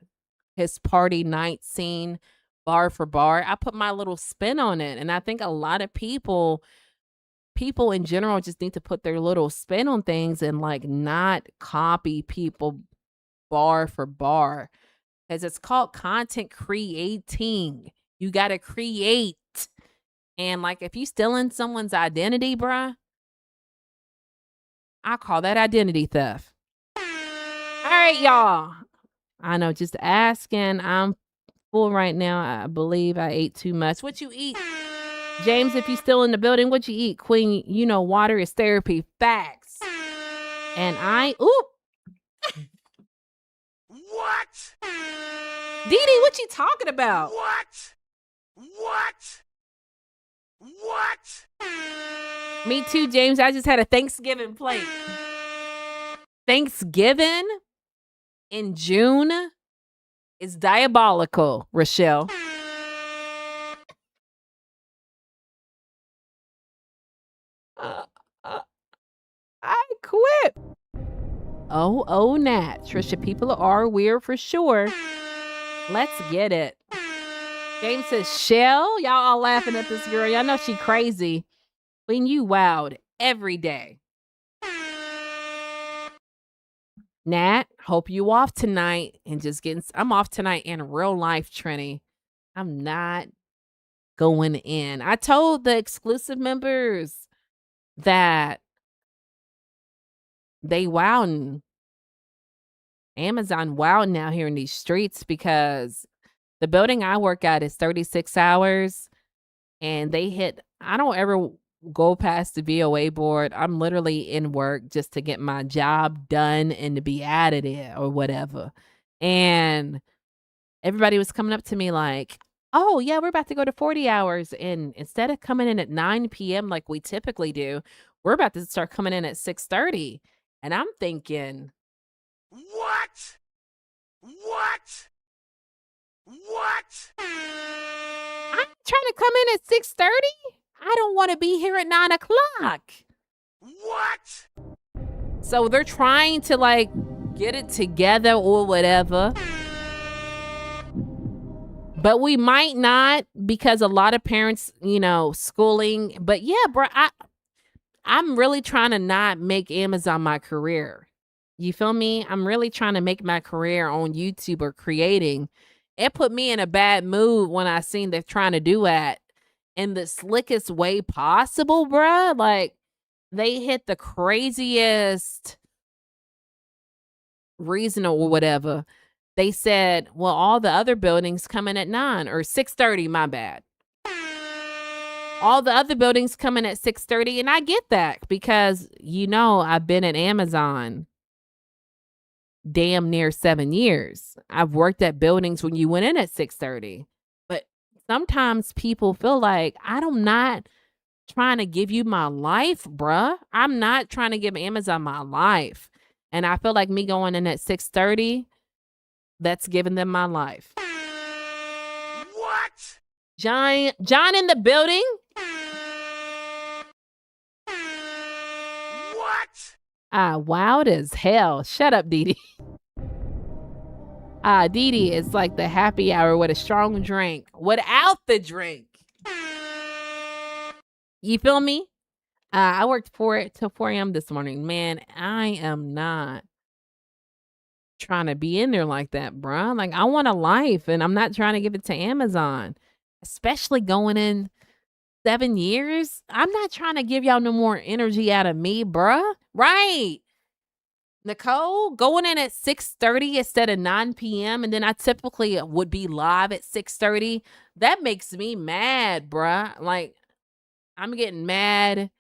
Speaker 1: his party night scene bar for bar. I put my little spin on it. And I think a lot of people in general just need to put their little spin on things and like not copy people bar for bar because it's called content creating. You got to create. And like if you stealing someone's identity, bruh, I call that identity theft. All right, y'all. I know, just asking. I'm full right now. I believe I ate too much. What you eat? James, if you still in the building, what you eat? Queen, you know water is therapy. Facts. And
Speaker 3: What?
Speaker 1: Dee Dee, what you talking about?
Speaker 3: What? What? What?
Speaker 1: Me too, James. I just had a Thanksgiving plate. Thanksgiving in June is diabolical, Rochelle. I quit. Oh, Nat. Trisha, people are weird for sure. Let's get it. James says, Shell? Y'all all laughing at this girl. Y'all know she crazy. When you wowed. every day. Nat, hope you off tonight and just getting. I'm off tonight in real life, Trini. I'm not going in. I told the exclusive members that they wowing. Amazon wowing out here in these streets because the building I work at is 36 hours and they hit. I don't ever go past the VOA board. I'm literally in work just to get my job done and to be added in or whatever. And everybody was coming up to me like, "Oh, yeah, we're about to go to 40 hours. And instead of coming in at 9 p.m. like we typically do, we're about to start coming in at 6:30." And I'm thinking,
Speaker 3: What? What? What?
Speaker 1: I'm trying to come in at 6:30. I don't want to be here at 9 o'clock.
Speaker 3: What?
Speaker 1: So they're trying to like get it together or whatever. But we might not because a lot of parents, schooling. But yeah, bro, I'm really trying to not make Amazon my career. You feel me? I'm really trying to make my career on YouTube or creating. It put me in a bad mood when I seen they're trying to do that in the slickest way possible, bruh. Like, they hit the craziest reason or whatever. They said, well, all the other buildings come in at 9 or 6:30, my bad. All the other buildings come in at 6:30, and I get that because, I've been at Amazon damn near 7 years. I've worked at buildings when you went in at 6:30. But sometimes people feel like I'm not trying to give you my life, bruh. I'm not trying to give Amazon my life. And I feel like me going in at 6:30, that's giving them my life.
Speaker 3: What?
Speaker 1: John in the building.
Speaker 3: What?
Speaker 1: Wild as hell. Shut up, Dee Dee. Dee Dee is like the happy hour with a strong drink without the drink. You feel me? I worked till 4 a.m. this morning. Man, I am not trying to be in there like that, bruh. Like, I want a life, and I'm not trying to give it to Amazon, especially going in 7 years. I'm not trying to give y'all no more energy out of me, bruh. Right. Nicole, going in at 6:30 instead of 9 p.m. and then I typically would be live at 6:30. That makes me mad, bruh. Like, I'm getting mad.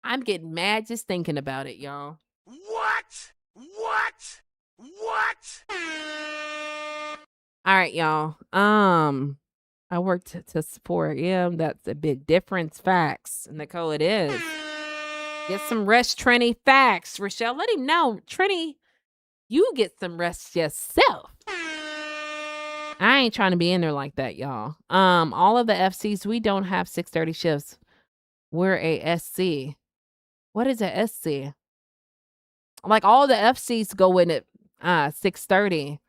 Speaker 1: I'm getting mad just thinking about it, y'all.
Speaker 3: What? What? What?
Speaker 1: All right, y'all. I worked to 4 a.m. That's a big difference. Facts. Nicole, it is. Get some rest, Trini. Facts. Rochelle, let him know. Trini, you get some rest yourself. I ain't trying to be in there like that, y'all. All of the FCs, we don't have 6:30 shifts. We're a SC. What is a SC? Like, all the FCs go in at 6:30.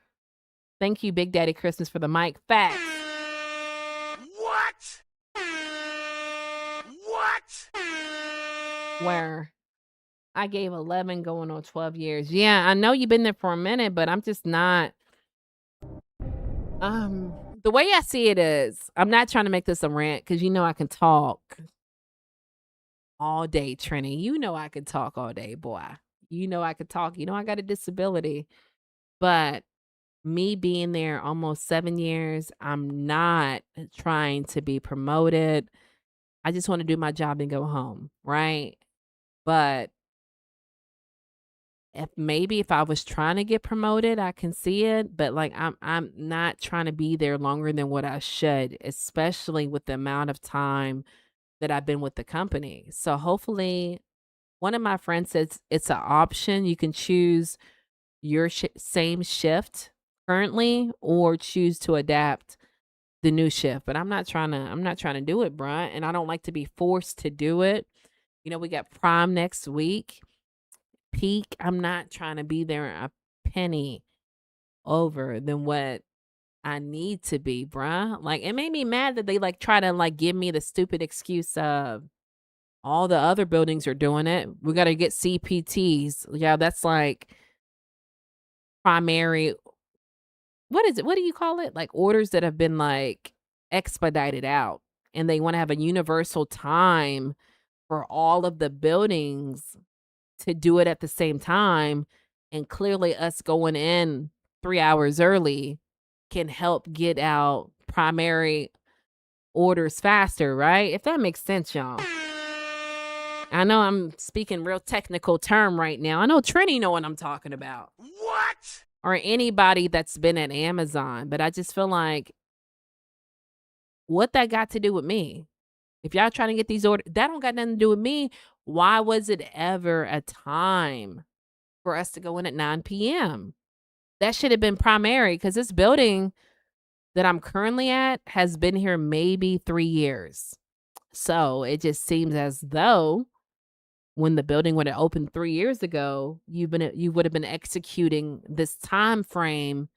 Speaker 1: Thank you, Big Daddy Christmas, for the mic. Facts.
Speaker 3: What? What?
Speaker 1: Where I gave 11 going on 12 years. Yeah, I know you've been there for a minute, but I'm just not. The way I see it is, I'm not trying to make this a rant because I can talk all day, Trini. I can talk all day, boy. I could talk. I got a disability. But me being there almost 7 years, I'm not trying to be promoted. I just want to do my job and go home, right? But if I was trying to get promoted, I can see it. But like, I'm not trying to be there longer than what I should, especially with the amount of time that I've been with the company. So hopefully, one of my friends says it's an option. You can choose your same shift currently or choose to adapt the new shift. But I'm not trying to do it, bruh. And I don't like to be forced to do it. We got prom next week. Peak. I'm not trying to be there a penny over than what I need to be, bruh. Like, it made me mad that they like try to like give me the stupid excuse of All the other buildings are doing it. We got to get CPTs. Yeah, that's like primary. What is it? What do you call it? Like orders that have been like expedited out, and they want to have a universal time for all of the buildings to do it at the same time. And clearly, us going in 3 hours early can help get out primary orders faster, right? If that makes sense, y'all. I know I'm speaking real technical term right now. I know Trini know what I'm talking about.
Speaker 3: What?
Speaker 1: Or anybody that's been at Amazon, but I just feel like what that got to do with me? If y'all trying to get these orders, that don't got nothing to do with me. Why was it ever a time for us to go in at 9 p.m.? That should have been primary because this building that I'm currently at has been here maybe 3 years. So it just seems as though when the building would have opened 3 years ago, you would have been executing this time frame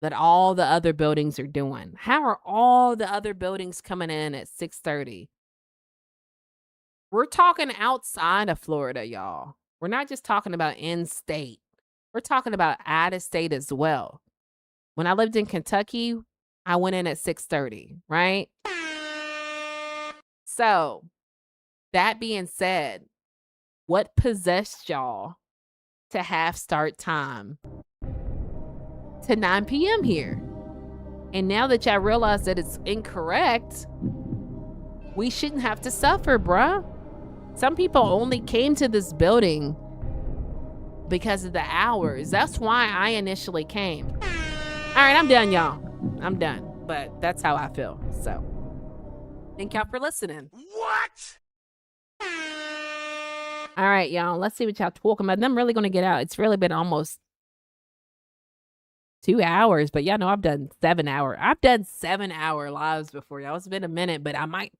Speaker 1: that all the other buildings are doing. How are all the other buildings coming in at 6:30? We're talking outside of Florida, y'all. We're not just talking about in state. We're talking about out of state as well. When I lived in Kentucky, I went in at 6:30, right? So, that being said, what possessed y'all to have start time to 9 p.m. here? And now that y'all realize that it's incorrect, we shouldn't have to suffer, bruh. Some people only came to this building because of the hours. That's why I initially came. All right, I'm done, y'all. I'm done. But that's how I feel. So, thank y'all for listening.
Speaker 3: What?
Speaker 1: All right, y'all. Let's see what y'all talking about. I'm really going to get out. It's really been almost 2 hours, but y'all know I've done 7-hour lives before, y'all. It's been a minute, but I might,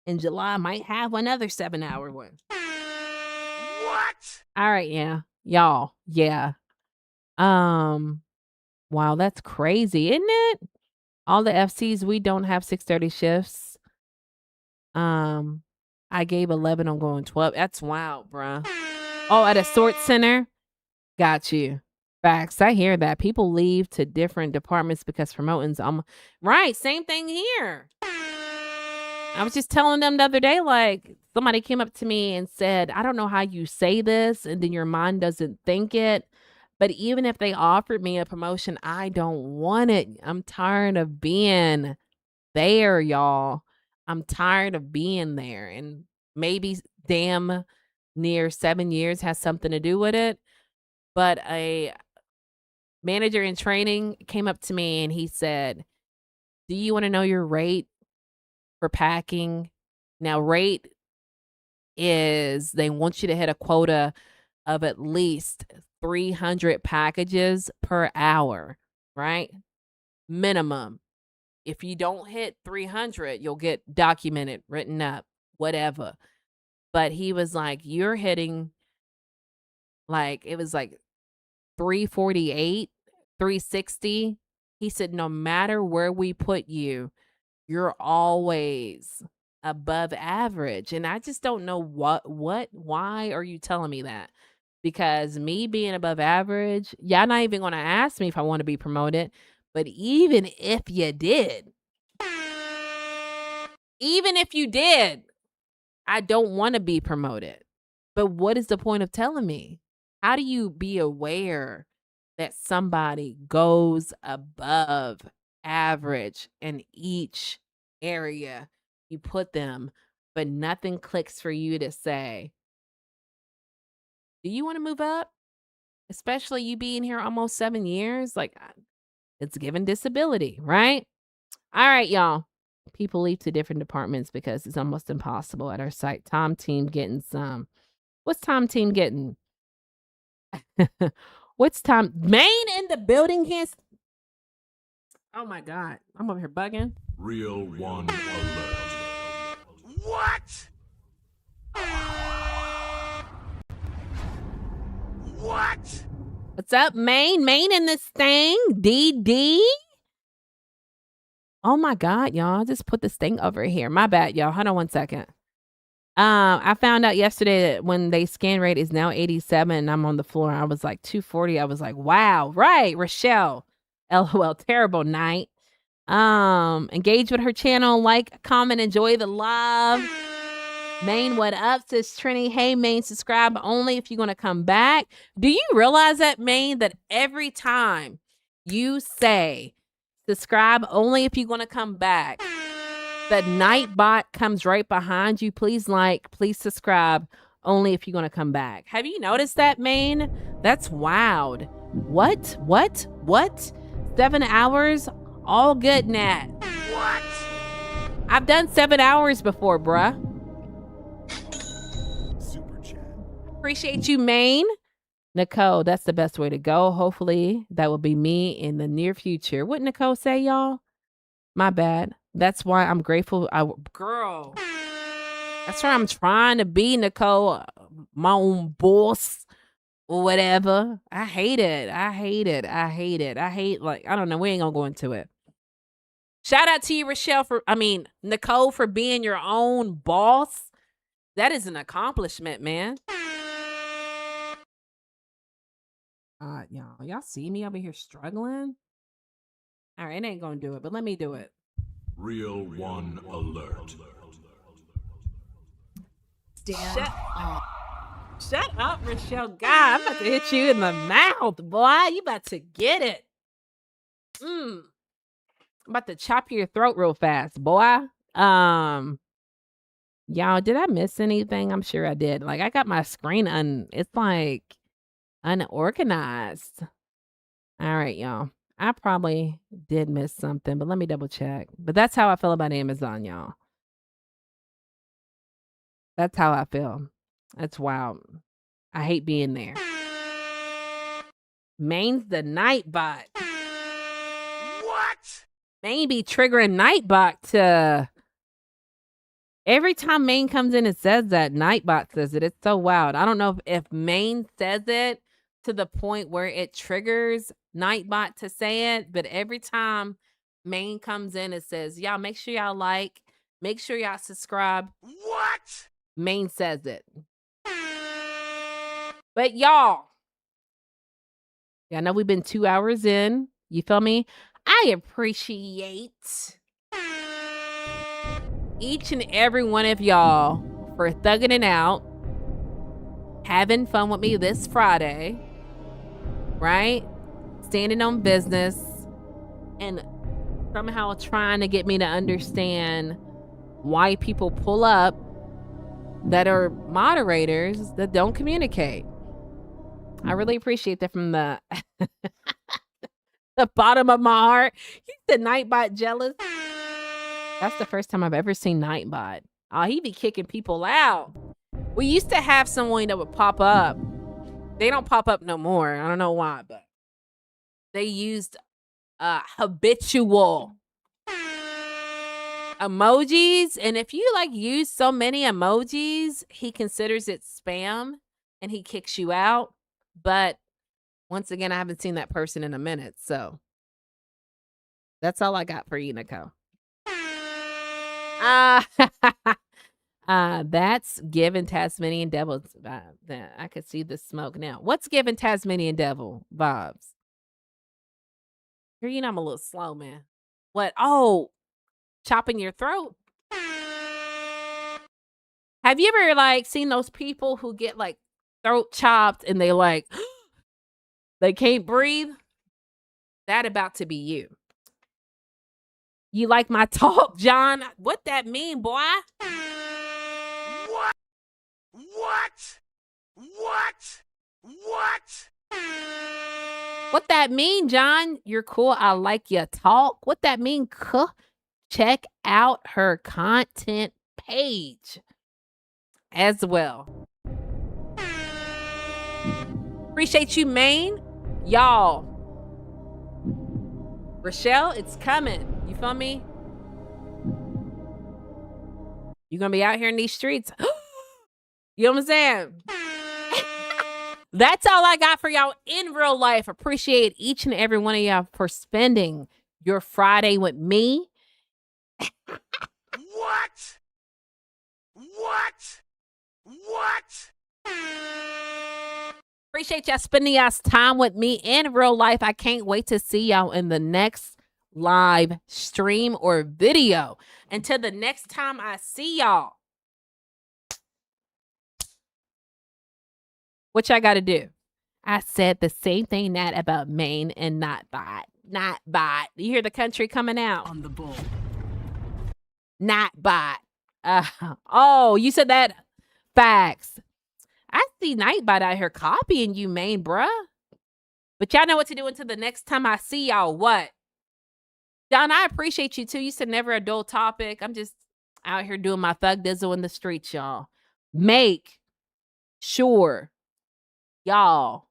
Speaker 1: in July, I might have another 7-hour one.
Speaker 3: What?
Speaker 1: All right, yeah. Y'all, yeah. Wow, that's crazy, isn't it? All the FCs, we don't have 6:30 shifts. I gave 11, I'm going 12. That's wild, bruh. Oh, at a sort center? Got you. Facts. I hear that. People leave to different departments because promotions. Right. Same thing here. I was just telling them the other day, like, somebody came up to me and said, I don't know how you say this, and then your mind doesn't think it. But even if they offered me a promotion, I don't want it. I'm tired of being there, y'all. I'm tired of being there. And maybe damn near 7 years has something to do with it. But a manager in training came up to me and he said, do you want to know your rate for packing? Now, rate is they want you to hit a quota of at least 300 packages per hour, right? Minimum. If you don't hit 300, you'll get documented, written up, whatever. But he was like, you're hitting, like, it was like 348, 360. He said, no matter where we put you, you're always above average. And I just don't know why are you telling me that? Because me being above average, y'all not even going to ask me if I want to be promoted. But even if you did, I don't want to be promoted. But what is the point of telling me? How do you be aware that somebody goes above average in each area you put them, but nothing clicks for you to say, do you want to move up? Especially you being here almost 7 years, like it's given disability, right? All right, y'all. People leave to different departments because it's almost impossible at our site. Tom Team getting some. What's Tom Team getting? What's Tom? Maine in the building can't. Oh my God. I'm over here bugging.
Speaker 2: Real one alert.
Speaker 3: What? What?
Speaker 1: What's up, Maine? Maine in this thing? DD? Oh my God, y'all. I just put this thing over here. My bad, y'all. Hold on one second. I found out yesterday that when they scan rate is now 87 and I'm on the floor, I was like 240. I was like, wow, right, Rochelle. LOL, terrible night. Engage with her channel, like, comment, enjoy the love. Maine, what up? Says Trini. Hey, Maine, subscribe only if you're going to come back. Do you realize that, Maine, that every time you say subscribe only if you're going to come back, the Nightbot comes right behind you? Please like, please subscribe only if you're going to come back. Have you noticed that, Maine? That's wild. What? 7 hours? All good, Nat.
Speaker 3: What?
Speaker 1: I've done 7 hours before, bruh.
Speaker 2: Super chat.
Speaker 1: Appreciate you, Maine. Nicole, that's the best way to go. Hopefully, that will be me in the near future. What Nicole say, y'all? My bad. That's why I'm grateful. Girl, that's why I'm trying to be, Nicole, my own boss or whatever. I hate it. Like, I don't know. We ain't gonna go into it. Shout out to you, Nicole, for being your own boss. That is an accomplishment, man. Y'all see me over here struggling? All right, it ain't gonna do it, but let me do it.
Speaker 2: Real one alert.
Speaker 4: Stand on.
Speaker 1: Shut up, Rochelle. God, I'm about to hit you in the mouth, boy. You about to get it. I'm about to chop your throat real fast, boy. Y'all, did I miss anything? I'm sure I did. Like, I got my screen it's like unorganized. All right, y'all. I probably did miss something, but let me double check. But that's how I feel about Amazon, y'all. That's how I feel. That's wild. I hate being there. Maine's the Nightbot.
Speaker 3: What?
Speaker 1: Maine be triggering Nightbot to... Every time Maine comes in and says that, Nightbot says it. It's so wild. I don't know if Maine says it to the point where it triggers Nightbot to say it, but every time Maine comes in and says, y'all, make sure y'all like, make sure y'all subscribe,
Speaker 3: What?
Speaker 1: Maine says it. But y'all know we've been 2 hours in. You feel me? I appreciate each and every one of y'all for thugging it out, having fun with me this Friday, right? Standing on business and somehow trying to get me to understand why people pull up that are moderators that don't communicate. I really appreciate that from the the bottom of my heart. He's the Nightbot jealous. That's the first time I've ever seen Nightbot. Oh, he be kicking people out. We used to have someone that would pop up. They don't pop up no more. I don't know why, but they used habitual emojis. And if you like use so many emojis, he considers it spam and he kicks you out. But once again, I haven't seen that person in a minute. So that's all I got for you, Nicole. That's giving Tasmanian Devil. I could see the smoke now. What's giving Tasmanian Devil vibes? You know I'm a little slow, man. What? Oh, chopping your throat. Have you ever like seen those people who get like throat chopped and they like they can't breathe? That about to be you. You like my talk, John? What that mean, boy?
Speaker 3: What? What? What? What?
Speaker 1: What that mean, John? You're cool. I like your talk. What that mean? Check out her content page as well. Appreciate you, Maine. Y'all. Rochelle, it's coming. You feel me? You're going to be out here in these streets. You know what I'm saying? That's all I got for y'all in real life. Appreciate each and every one of y'all for spending your Friday with me.
Speaker 3: What? What?
Speaker 1: appreciate y'all spending y'all's time with me in real life. I can't wait to see y'all in the next live stream or video. Until the next time I see y'all, what y'all got to do? I said the same thing, Nat, about Maine and not bot. Not bot. You hear the country coming out?
Speaker 4: On the bull.
Speaker 1: Not bot. Oh, you said that? Facts. I see Nightbot out here copying you, Maine, bruh. But y'all know what to do until the next time I see y'all. What? Don, I appreciate you too. You said never a dull topic. I'm just out here doing my thug dizzle in the streets, y'all. Make sure y'all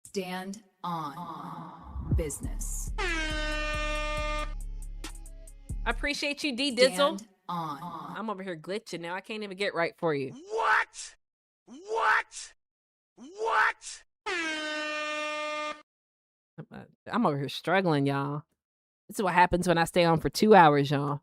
Speaker 4: Stand on business.
Speaker 1: I appreciate you, D Dizzle.
Speaker 4: Stand on.
Speaker 1: I'm over here glitching now. I can't even get right for you.
Speaker 3: What? What? What?
Speaker 1: I'm over here struggling, y'all. This is what happens when I stay on for 2 hours, y'all.